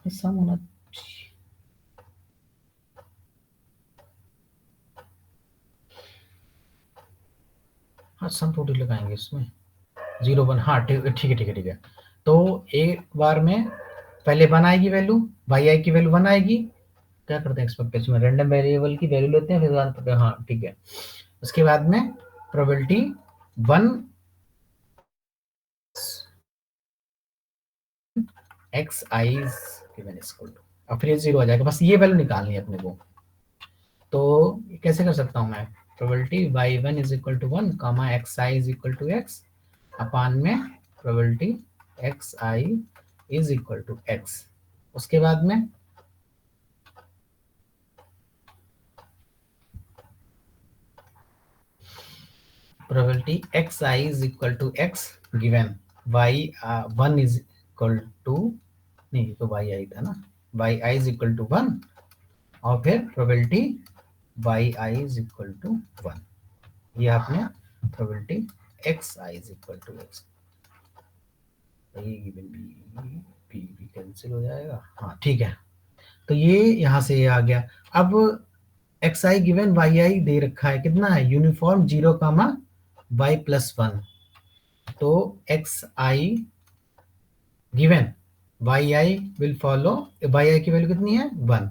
सम होना चाहिए। हाँ, सम थोड़ी लगाएंगे इसमें, 0 1। हाँ ठीक है ठीक है ठीक है। तो एक बार में पहले 1 आएगी वैल्यू, वाई आई की वैल्यू 1 आएगी, क्या करते हैं एक्सपेक्टेशन में रैंडम वेरिएबल की वैल्यू लेते हैं, फिर हाँ ठीक है, उसके बाद में probability 1 X I given equal to, और फिर 0 आ जाएगा। बस ये वैल्यू निकालनी है अपने को। तो कैसे कर सकता हूँ मैं, probability y one is equal to 1 comma x I is equal to x upon में probability x I is equal to x. उसके बाद में probability x I is equal to x given y 1 is equal to, नहीं तो y i था ना, y I is equal to 1, और फिर probability Y I is equal to 1। ये आपने probability x I is equal to X, ये given B भी कैंसिल हो जाएगा। हाँ ठीक है, तो ये यहाँ से ये आ गया। अब एक्स आई गिवन वाई आई दे रखा है, कितना है, यूनिफॉर्म 0 कामा वाई प्लस 1। तो x I given y i will follow, y i की वैल्यू कितनी है 1,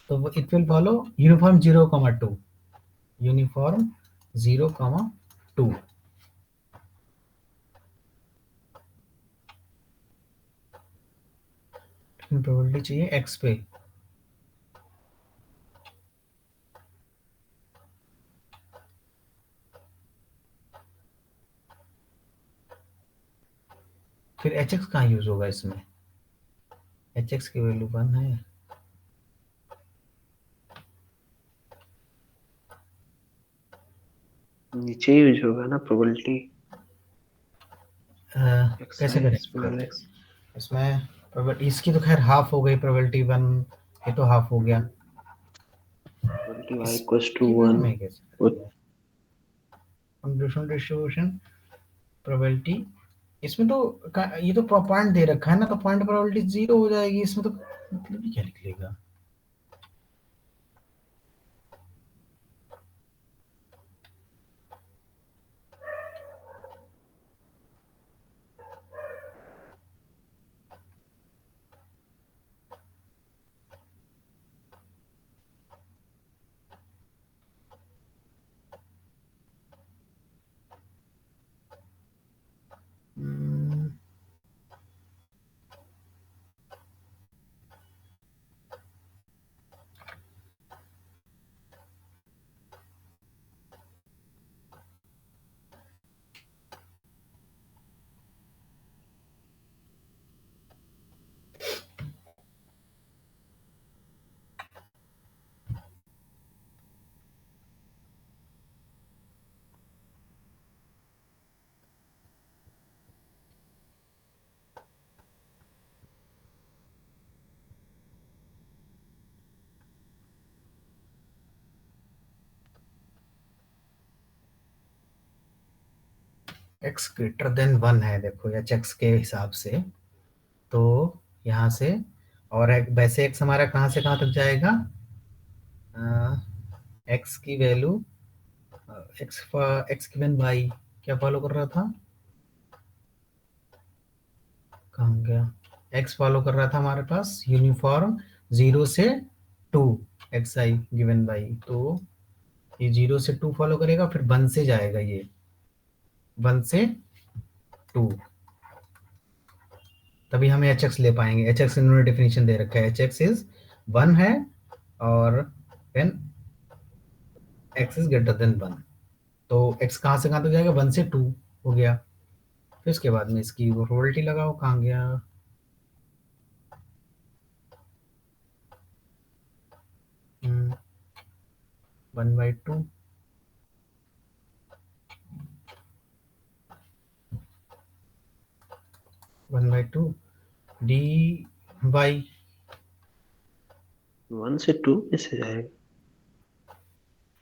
तो it will follow uniform 0 comma 2, uniform 0 comma 2। Probability चाहिए एक्स पे, फिर एच एक्स कहाँ यूज होगा इसमें, एच एक्स की वैल्यू 1 है। नीचे यूज होगा ना प्रोबेबिलिटी कैसे करें इसमें, प्रोबेबिलिटी इसकी तो खैर हाफ हो गई, प्रोबेबिलिटी 1 ये तो हाफ हो गया, प्रोबेबिलिटी y इक्वल्स टू इसकी 1 में कैसे कंडीशनल डिस्ट्रीब्यूशन प्रोबेबिलिटी, इसमें तो ये तो पॉइंट दे रखा है ना, तो पॉइंट प्रोबेबिलिटी 0 हो जाएगी, इसमें तो मतलब ही क्या निकलेगा। x ग्रेटर देन 1 है, देखो एच एक्स के हिसाब से, तो यहाँ से, और वैसे x हमारा कहाँ से कहाँ तक जाएगा, x की वैल्यू, x गिवन y क्या फॉलो कर रहा था, कहाँ गया, x फॉलो कर रहा था हमारे पास यूनिफॉर्म 0 से 2 एक्स आई गिवन बाई, तो ये 0 से 2 फॉलो करेगा, फिर 1 से जाएगा, ये 1 से 2, तभी हमें एच एक्स ले पाएंगे। एच एक्स इन्होंने डेफिनेशन दे रखा है, एच एक्स इज 1 है, और when x is greater than 1, तो एक्स कहाँ से कहाँ तक जाएगा, 1 से 2 हो गया। फिर उसके बाद में इसकी वो प्रोबेबिलिटी लगाओ, कहाँ गया, 1/2 1/2 डी वाई, 1 से 2 कैसे जाएगा?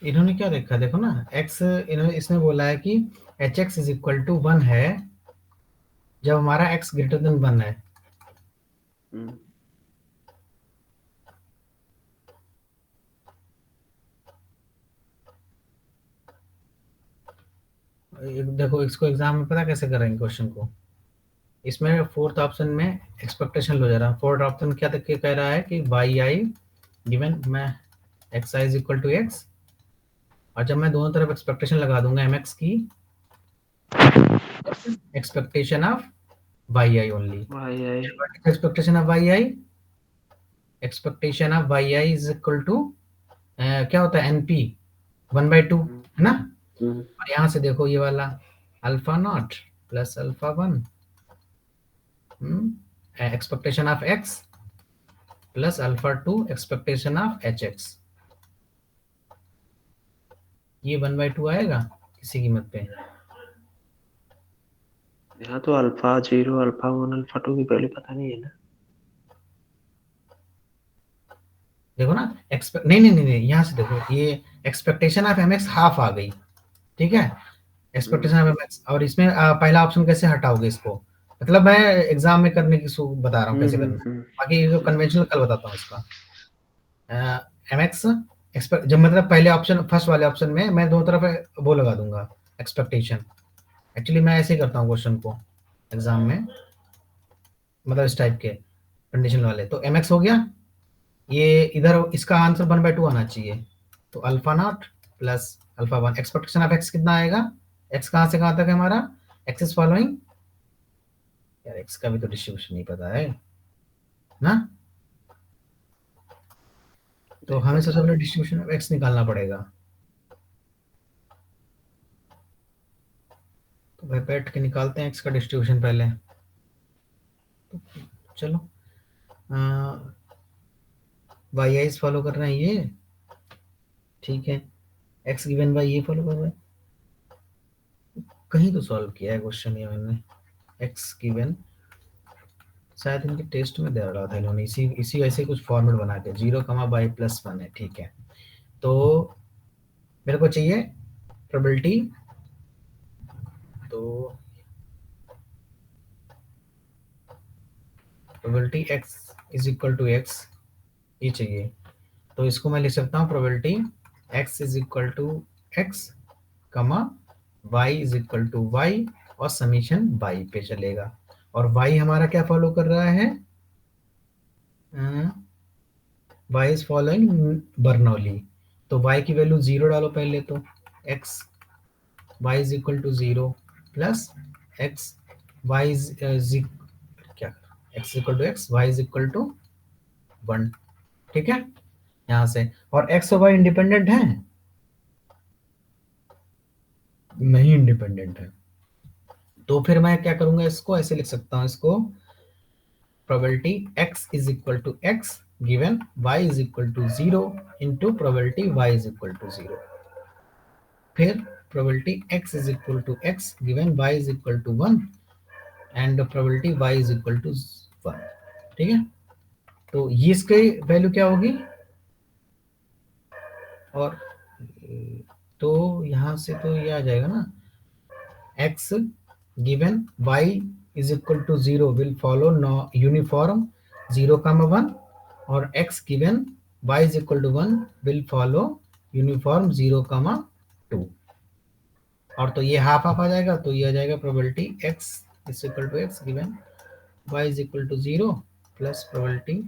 इन्होंने क्या देखा, देखो ना, एक्स इन्होंने इसने बोला है कि H X is equal to 1 है जब हमारा एक्स ग्रेटर देन 1 है। हम्म, देखो इसको एग्जाम में पता कैसे करेंगे क्वेश्चन को, इसमें फोर्थ ऑप्शन में एक्सपेक्टेशन लो जरा, फोर्थ ऑप्शन क्या तक के कह रहा है कि वाई आई गिवन मैं X I is equal to X, और जब मैं दोनों तरफ एक्सपेक्टेशन लगा दूंगा एम एक्स की, expectation of Y I only, y expectation of Y I, expectation of Y I is equal to क्या होता है, एनपी 1/2 है ना, और यहाँ से देखो ये वाला alpha not plus alpha 1, expectation of x plus alpha 2 expectation of H x, ये 1/2 आएगा किसी कीमत पे। यहाँ तो अल्फा 0, अल्फा 1, अल्फा 2 की वैल्यू पता नहीं है ना। देखो ना, नहीं नहीं नहीं नहीं, यहाँ से देखो, ये expectation of m x half आ गई, ठीक है, एक्सपेक्टेशन ऑफ एम एक्स, और इसमें पहला ऑप्शन कैसे हटाओगे इसको, मतलब मैं एग्जाम में करने की बता रहा हूँ कैसे करना है, बाकी ये जो कन्वेंशनल कल बताता हूँ इसका। एम एक्स एक्सपेक्ट, जब मतलब पहले ऑप्शन, फर्स्ट वाले ऑप्शन में मैं दोनों तरफ वो लगा दूंगा एक्सपेक्टेशन, एक्चुअली मैं ऐसे ही करता हूँ क्वेश्चन को एग्जाम में, मतलब इस टाइप के कंडीशन वाले, तो एम एक्स हो गया, ये इधर इसका आंसर 1/2 आना चाहिए, तो alpha not plus alpha 1, expectation of x कितना आएगा, एक्स कहाँ से कहाँ तक है हमारा, एक्स इज फॉलोइंग, यार एक्स का भी तो डिस्ट्रीब्यूशन नहीं पता है ना, तो हमें सबसे पहले डिस्ट्रीब्यूशन ऑफ एक्स निकालना पड़ेगा, तो भाई बैठ के निकालते हैं एक्स का डिस्ट्रीब्यूशन पहले, तो चलो वाई आई फॉलो कर रहे हैं ये, ठीक है, एक्स गिवन बाई ये फॉलो कर रहे हैं, कहीं तो सॉल्व किया है क्वेश्चन ये मैंने, एक्स गिवन, शायद इनके टेस्ट में दे रहा था इन्होंने, इसी इसी ऐसे कुछ फॉर्मेट बना के 0, y+1 है, ठीक है, तो मेरे को चाहिए प्रोबेबिलिटी, तो probability x is equal to X, ये चाहिए, तो इसको मैं लिख सकता हूँ probability x is equal to X comma y is equal to Y, और समीशन y पे चलेगा, और y हमारा क्या फॉलो कर रहा है, y इज फॉलोइंग बर्नौली, तो y की वैल्यू 0 डालो पहले, तो x y is equal to 0 plus x y is क्या, x equal to x y is equal to 1, ठीक है, यहाँ से, और x और y इंडिपेंडेंट है, नहीं इंडिपेंडेंट है, तो फिर मैं क्या करूंगा, इसको ऐसे लिख सकता हूँ, इसको probability x is equal to x given y is equal to 0 into probability y is equal to 0, फिर probability x is equal to x given y is equal to 1 and probability y is equal to 1, ठीक है, तो ये इसकी value क्या होगी, और तो यहाँ से तो ये आ जाएगा ना, x given y is equal to 0 will follow uniform 0, 1, और x given y is equal to 1 will follow uniform 0, 2। और तो ये हाफ हाफ आ जाएगा, तो ये आ जाएगा probability x is equal to x given y is equal to 0 plus probability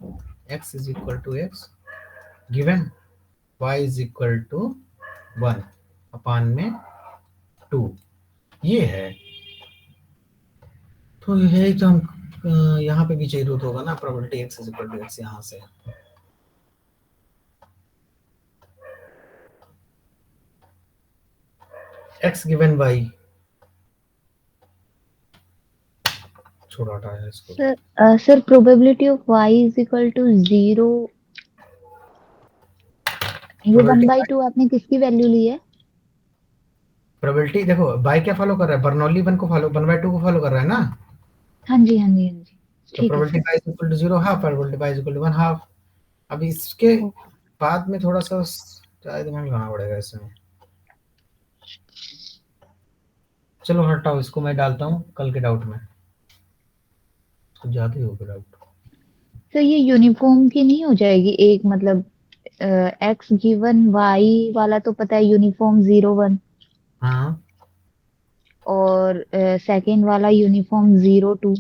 x is equal to x given y is equal to 1 अपान में 2। ये है, तो यही तो हम यहाँ पे भी चाहिए रूट होगा ना, probability x is equal to x यहाँ से। x गिवन y, छोड़ा हटाया इसको। Sir probability of y is equal to 0, ये 1/2 आपने किसकी वैल्यू ली है? प्रोबेबिलिटी देखो y क्या फॉलो कर रहा है, बर्नौली 1 को फॉलो 1/2 को फॉलो कर रहा है ना। हाँ जी हाँ जी हाँ जी, तो ठीक है probability sir. y is equal to 0 half, probability y is equal to 1 half. अब इसके बाद में थोड़ा सा शायद दिमाग लगाना पड़ेगा इसमें। चलो हटाओ इसको, मैं डालता हूँ कल के डाउट में, कुछ ज्यादा ही हो गया डाउट। तो ये यूनिफॉर्म की नहीं हो जाएगी? एक मतलब x गिवन y वाला तो पता है यूनिफॉर्म 0, 1, हाँ और सेकंड वाला यूनिफॉर्म 0, 2।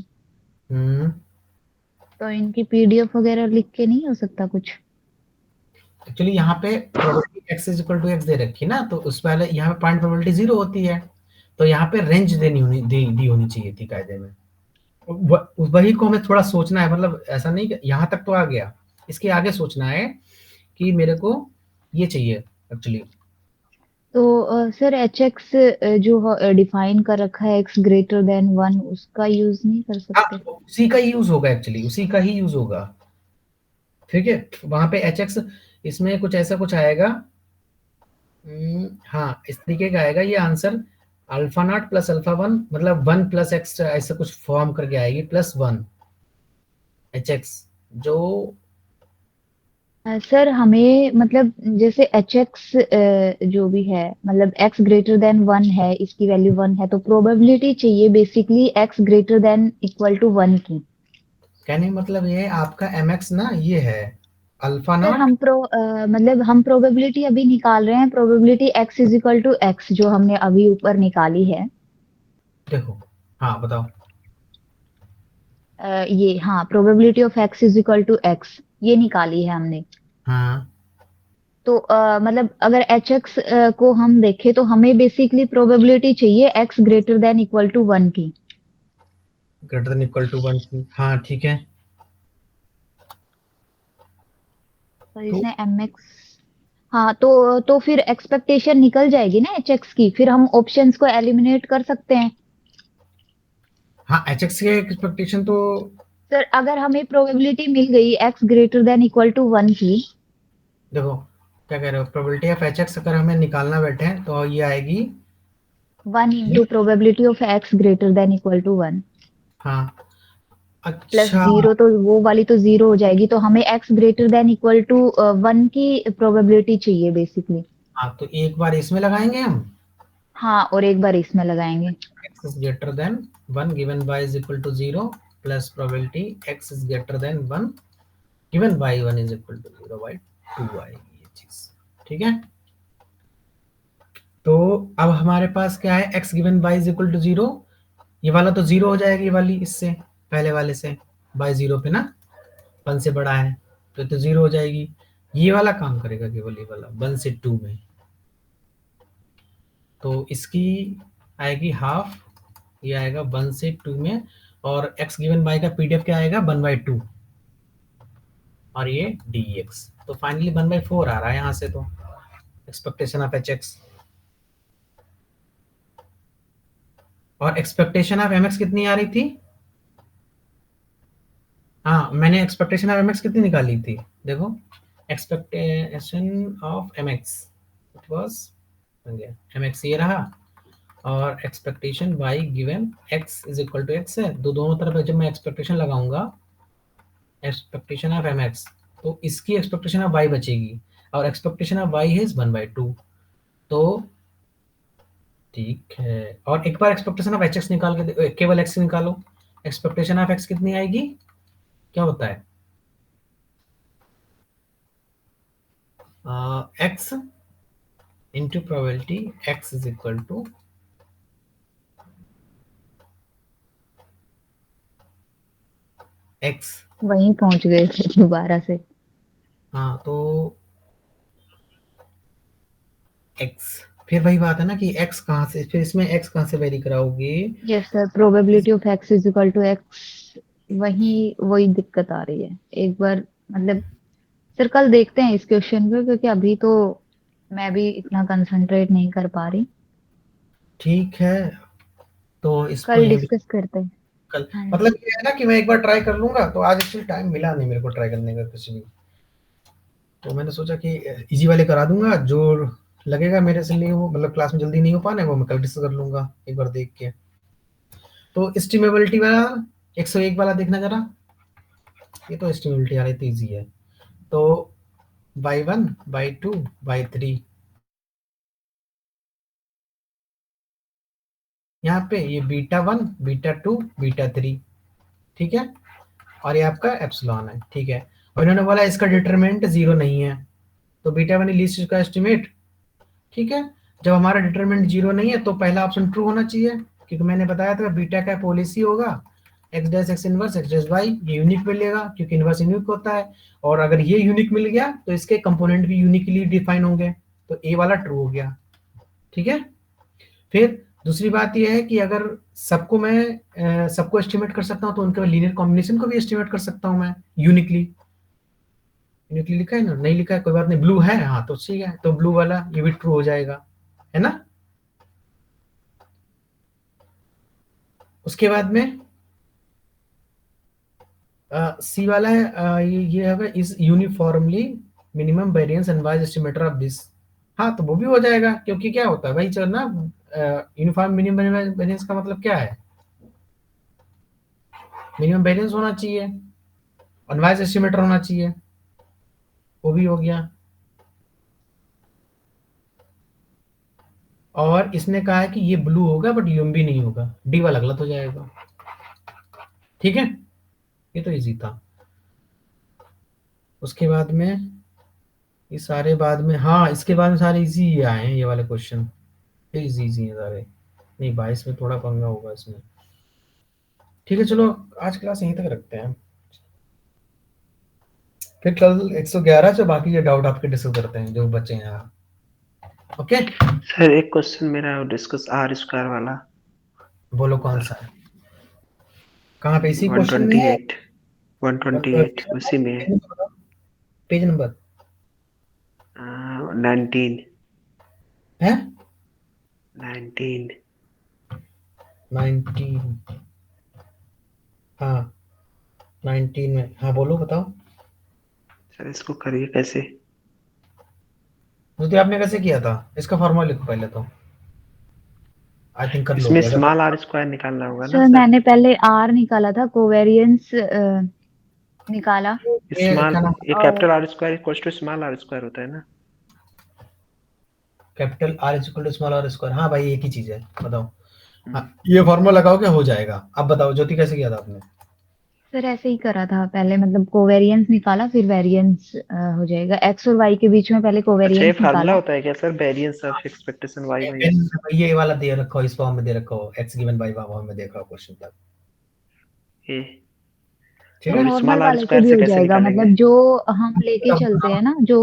तो इनकी पीडीएफ वगैरह लिख के नहीं हो सकता कुछ? एक्चुअली यहाँ पे probability x is equal to x दे रखी ना, तो उस पहले यहाँ पे पॉइंट प्रोबेबिलिटी 0 होती है, तो यहाँ पे रेंज दी होनी चाहिए थी कायदे में। वही को हमें थोड़ा सोचना है, मतलब ऐसा नहीं कि यहाँ तक तो आ गया, इसके आगे सोचना है कि मेरे को ये चाहिए एक्चुअली। तो सर hx जो डिफाइन कर रखा है x ग्रेटर देन 1, उसका यूज नहीं कर सकते? उसी का ही यूज होगा एक्चुअली, उसी का ही यूज होगा। ठीक है, वहां पे hx इसमें कुछ ऐसा कुछ आएगा, हाँ इस तरीके का आएगा ये answer, alpha not plus alpha 1 मतलब 1 प्लस एक्स ऐसा कुछ फॉर्म करके आएगी, प्लस 1 hx जो सर हमें मतलब जैसे hx जो भी है, मतलब x ग्रेटर देन 1 है, इसकी वैल्यू 1 है, तो प्रोबेबिलिटी चाहिए basically x greater than equal to 1 की। कहने का मतलब ये है आपका mx ना, ये है अल्फा सर नॉट। हम मतलब हम प्रोबेबिलिटी अभी निकाल रहे हैं, probability x is equal to x जो हमने अभी ऊपर निकाली है। देखो हाँ बताओ। ये हाँ, probability of x is equal to x ये निकाली है हमने। हाँ तो मतलब अगर hx को हम देखें तो हमें बेसिकली प्रोबेबिलिटी चाहिए x greater than equal to 1 की। ग्रेटर देन इक्वल टू 1, हाँ ठीक है। तो इसने mx, हाँ तो फिर एक्सपेक्टेशन निकल जाएगी ना hx की, फिर हम ऑप्शंस को एलिमिनेट कर सकते हैं। हाँ hx के एक्सपेक्टेशन तो सर अगर हमें प्रोबेबिलिटी मिल गई x greater than equal to 1 की, देखो क्या कह रहे हो, प्रोबेबिलिटी ऑफ hx अगर हमें निकालना बैठे हैं तो ये आएगी 1 into probability of x greater than equal to 1 हाँ प्लस अच्छा 0, तो वो वाली तो 0 हो जाएगी, तो हमें x greater than equal to 1 की प्रोबेबिलिटी चाहिए बेसिकली। हाँ, तो एक बार इसमें लगाएंगे हम, हाँ, और एक बार इसमें लगाएंगे। x is greater than 1 given y is equal to 0 plus probability x is greater than 1 given y1 is equal to 0 by 2 आएगी ये चीज। ठीक है, तो अब हमारे पास क्या है, x given y is equal to 0, ये वाला तो 0 हो जाएगा, ये वाली इससे पहले वाले से by 0 पे ना, 1 से बड़ा है तो 0 हो जाएगी। ये वाला काम करेगा केवल ये वाला 1 से 2 में, तो इसकी आएगी हाफ, ये आएगा 1 से 2 में, और x गिवन y का पीडीएफ क्या आएगा 1/2 और ये dx, तो फाइनली 1/4 आ रहा है यहाँ से, तो एक्सपेक्टेशन ऑफ hx और एक्सपेक्टेशन ऑफ mx कितनी आ रही थी, हाँ मैंने एक्सपेक्टेशन ऑफ mx कितनी निकाली थी, देखो expectation of mx it was mx ये रहा, और expectation y given x is equal to x है, दोनों तरफ जब मैं एक्सपेक्टेशन लगाऊंगा एक्सपेक्टेशन ऑफ mx, तो इसकी एक्सपेक्टेशन ऑफ y बचेगी, और एक्सपेक्टेशन ऑफ y है 1/2, तो ठीक है, और एक बार एक्सपेक्टेशन ऑफ एच एक्स निकाल के केवल एक्स निकालो, एक्सपेक्टेशन ऑफ एक्स कितनी आएगी, क्या होता है X into probability X is equal to X. वहीं पहुंच गए थे दोबारा से। हाँ तो एक्स, फिर वही बात है ना कि एक्स कहाँ से, फिर इसमें एक्स कहाँ से वेरी कराओगे। Yes sir, probability of X is equal to X, वही दिक्कत आ रही है। एक बार मतलब सर कल देखते हैं इस क्वेश्चन पे, क्योंकि अभी तो मैं भी इतना कंसंट्रेट नहीं कर पा रही। ठीक है, तो इसको कल ये भी डिस्कस करते हैं। कल, हाँ मतलब जी। ये है ना कि मैं एक बार ट्राई कर लूंगा, तो आज एक्चुअली टाइम मिला नहीं मेरे को ट्राई करने का कुछ भी, तो मैंने सोचा कि इजी वाले करा दूंगा, जो लगेगा मेरे से नहीं हो, मतलब क्लास में जल्दी नहीं हो पाने, वो मैं कल डिस्कस कर लूंगा एक बार देख के। तो एस्टिमेबिलिटी वाला 101 वाला देखना जरा, ये तो एस्टिमेबिलिटी वाला तो इजी है। तो y1 y2 y3, यहाँ पे ये बीटा 1 बीटा 2 बीटा 3, ठीक है, और ये आपका एप्सिलॉन है, ठीक है। और इन्होंने बोला इसका डिटरमिनेंट 0 नहीं है, तो बीटा 1 लीस्ट का एस्टिमेट, ठीक है। जब हमारा डिटरमिनेंट 0 नहीं है तो पहला ऑप्शन ट्रू होना चाहिए, क्योंकि मैंने बताया था बीटा का पॉलिसी होगा X dash X inverse X dash Y, ये यूनिक मिलेगा क्योंकि इनवर्स यूनिक होता है, और अगर ये यूनिक मिल गया तो इसके कंपोनेंट भी यूनिकली डिफाइन होंगे, तो ए वाला ट्रू हो गया, ठीक है। फिर दूसरी बात यह है कि अगर सबको मैं सबको एस्टिमेट कर सकता हूँ, तो उनके लीनियर कॉम्बिनेशन को भी एस्टिमेट कर सकता हूँ मैं यूनिकली। यूनिकली लिखा है ना, नहीं लिखा है कोई बात नहीं, ब्लू है, हाँ तो ठीक है, तो ब्लू वाला ये भी ट्रू हो जाएगा, है ना। उसके बाद में सी वाला है, ये है is uniformly minimum variance and wise estimator of this, हाँ तो वो भी हो जाएगा, क्योंकि क्या होता है भाई चल ना, यूनिफॉर्म मिनिमम वेरिएंस का मतलब क्या है, मिनिमम वेरिएंस होना चाहिए, अनवाइज एस्टिमेटर होना चाहिए, वो भी हो गया। और इसने कहा है कि ये ब्लू होगा बट यूएमबी नहीं होगा, डी वाला गलत हो जाएगा, ठीक है, ये तो इजी था। उसके बाद में ये सारे बाद में, हाँ इसके बाद में सारे इजी आए हैं ये वाले क्वेश्चन, इजी इजी है सारे, नहीं 22 में थोड़ा पंगा होगा इसमें। ठीक है चलो आज क्लास यहीं तक रखते हैं, फिर कल 111 से बाकी ये डाउट आपके डिस्कस करते हैं जो बचे हैं यहाँ, ओके। सर एक क्वेश्चन मेरा डिस्कस आर स्क्वायर वाला, बोलो कौन सा है, कहाँ पे, इसी क्वेश्चन में है, 128 उसी में है, पेज नंबर 19 है 19 19, हाँ 19 में, हाँ बोलो बताओ। सर इसको करिए कैसे? तो आपने कैसे किया था, इसका फॉर्मूला लिखो पहले, तो आई थिंक कर इसमें लोगे अगर स्मॉल आर स्क्वायर निकालना होगा ना सर सर? मैंने पहले आर निकाला था, कोवेरियंस निकाला, ये स्मॉल, क्या नाम, ये capital R square equals to small R square होता है ना? Capital R is equal to small R square, हाँ भाई एक ही चीज है, बताओ। हाँ ये फॉर्मूला लगाओगे हो जाएगा, अब बताओ ज्योति कैसे किया था आपने। सर ऐसे ही करा था पहले, मतलब कोवेरियंस निकाला फिर वेरिएंस हो जाएगा, एक्स और वाई के बीच में पहले अच्छा, ये कोवेरियंस फार्मूला निकाला। होता है क्या sir, variance of expectation Y by ये वाला दे रखा हो, इस फॉर्म में दे रखा हो, एक्स गिवन बाई फॉर्म में देखा हो क्वेश्चन तक, ए? ठीक सर है। नॉर्मल स्मॉल आर वाले से स्क्वायर भी से हो कैसे जाएगा, निकालेंगे? मतलब जो हम लेके चलते हैं ना, जो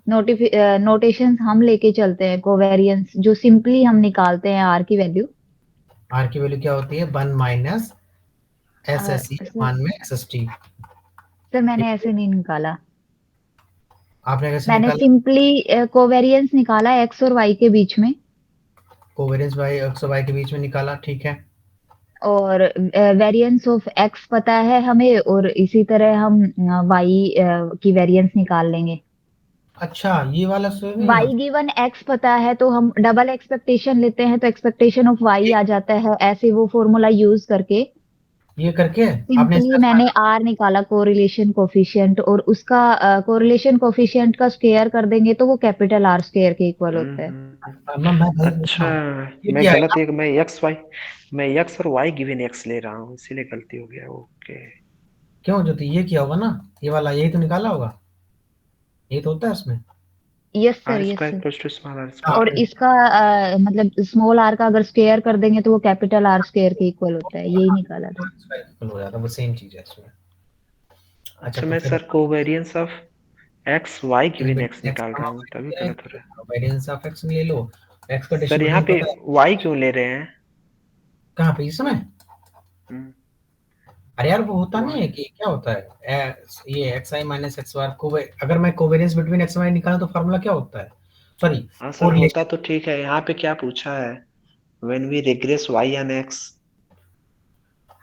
नोटेशंस हम लेके चलते हैं, कोवेरियंस जो सिंपली हम निकालते हैं आर की वैल्यू। आर की वैल्यू क्या होती है, 1 minus S S E sir मान में एस एस टी, सर मैंने ऐसे नहीं निकाला, आपने कैसे मैंने निकाला, सिंपली कोवेरियंस निकाला एक्स और वाई के बीच में, कोवेरियंस बाई एक्स और वाई के बीच में निकाला, ठीक है। और वेरिएंस ऑफ एक्स पता है हमें, और इसी तरह हम वाई की वेरिएंस निकाल लेंगे। अच्छा ये वाला से नहीं वाई होता, गिवन एक्स पता है तो हम डबल एक्सपेक्टेशन लेते हैं, तो एक्सपेक्टेशन ऑफ वाई आ जाता है, ऐसे वो फॉर्मूला यूज करके ये करके आपने सिंपली मैंने आर निकाला कोरिलेशन कोफिशिएंट, और उसका कोरिलेशन कोफिशिएंट का स्क्वायर कर देंगे तो वो कैपिटल आर स्क्वायर के इक्वल होता है। मैं वही बोल अच्छा, रहा हूँ। ये मैं क्या है गलत ना, है, मैं एक्स और वाई गिवन एक्स ले रहा हूँ, इसीलिए गलती हो गया। ओके, क्यों जो ये किया होगा ना, ये वाला यही तो निकाला होगा, यही तो होता है उसमें। Yes sir, R yes square sir. Equals to small R हाँ, स्क्वायर। और इसका मतलब स्मॉल आर का अगर स्क्वायर कर देंगे तो वो कैपिटल आर स्क्वायर के इक्वल होता है, यही निकाला था। हो जाता है, वो सेम चीज है इसमें। अच्छा, तो मैं फिर sir covariance of X Y given X निकाल रहा हूँ, तभी गलत हो रहा है। वेरिएंस ऑफ एक्स ले लो, एक्स का सर यहाँ डिस्ट्रीब्यूशन पे पता है वाई क्यों ले रहे हैं? कहाँ पे इसमें? हम्म, अरे यार वो होता नहीं वाई। है कि क्या होता है, ये एक्स आई माइनस एक्स बार को, अगर मैं कोवेरियंस बिटवीन एक्स वाई निकालूं तो फार्मूला क्या होता है? सॉरी, हाँ सर, होता कोरिलेशन। तो ठीक है, यहाँ पे क्या पूछा है? When we regress Y and X.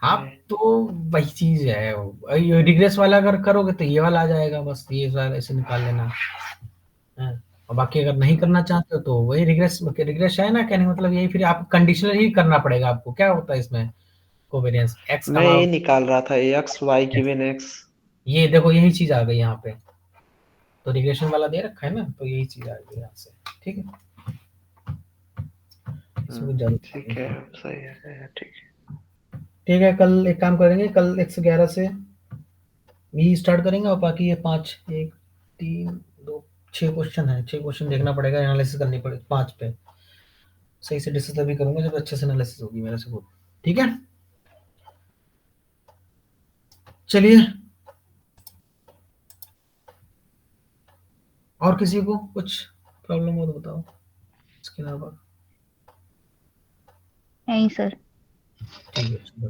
हाँ, तो वही चीज है, ये रिग्रेस वाला अगर करोगे तो ये वाला आ जाएगा, बस ये वाला ऐसे निकाल लेना है। और बाकी अगर नहीं करना चाहते हो तो वही रिग्रेस, रिग्रेस है ना, कहने का मतलब यही, फिर आप कंडीशनल ही करना पड़ेगा आपको। क्या होता है इसमें कोवेरियंस एक्स मैं कमा, ये निकाल रहा था, एक्स वाई गिवन एक्स। ये देखो यही चीज आ गई यहाँ पे, तो रिग्रेशन वाला दे रखा है ना, तो यही चीज आ गई यहाँ से। ठीक है, इसमें कुछ जरूरत ठीक नहीं है, है। सही है, ठीक है। ठीक है, कल एक काम करेंगे, कल 111 से भी स्टार्ट करेंगे, और बाकी ये 5, 1, 3, 2, 6 क्वेश्चन है, 6 क्वेश्चन देखना पड़ेगा, एनालिसिस करनी पड़ेगी 5 पे। सही से डिस्कस भी करूंगा जब अच्छे से एनालिसिस होगी मेरे से। ठीक है, चलिए, और किसी को कुछ प्रॉब्लम हो तो बताओ इसके अलावा। नहीं सर। ठीक है,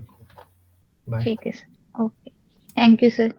बाय। ठीक है sir, okay, thank you sir.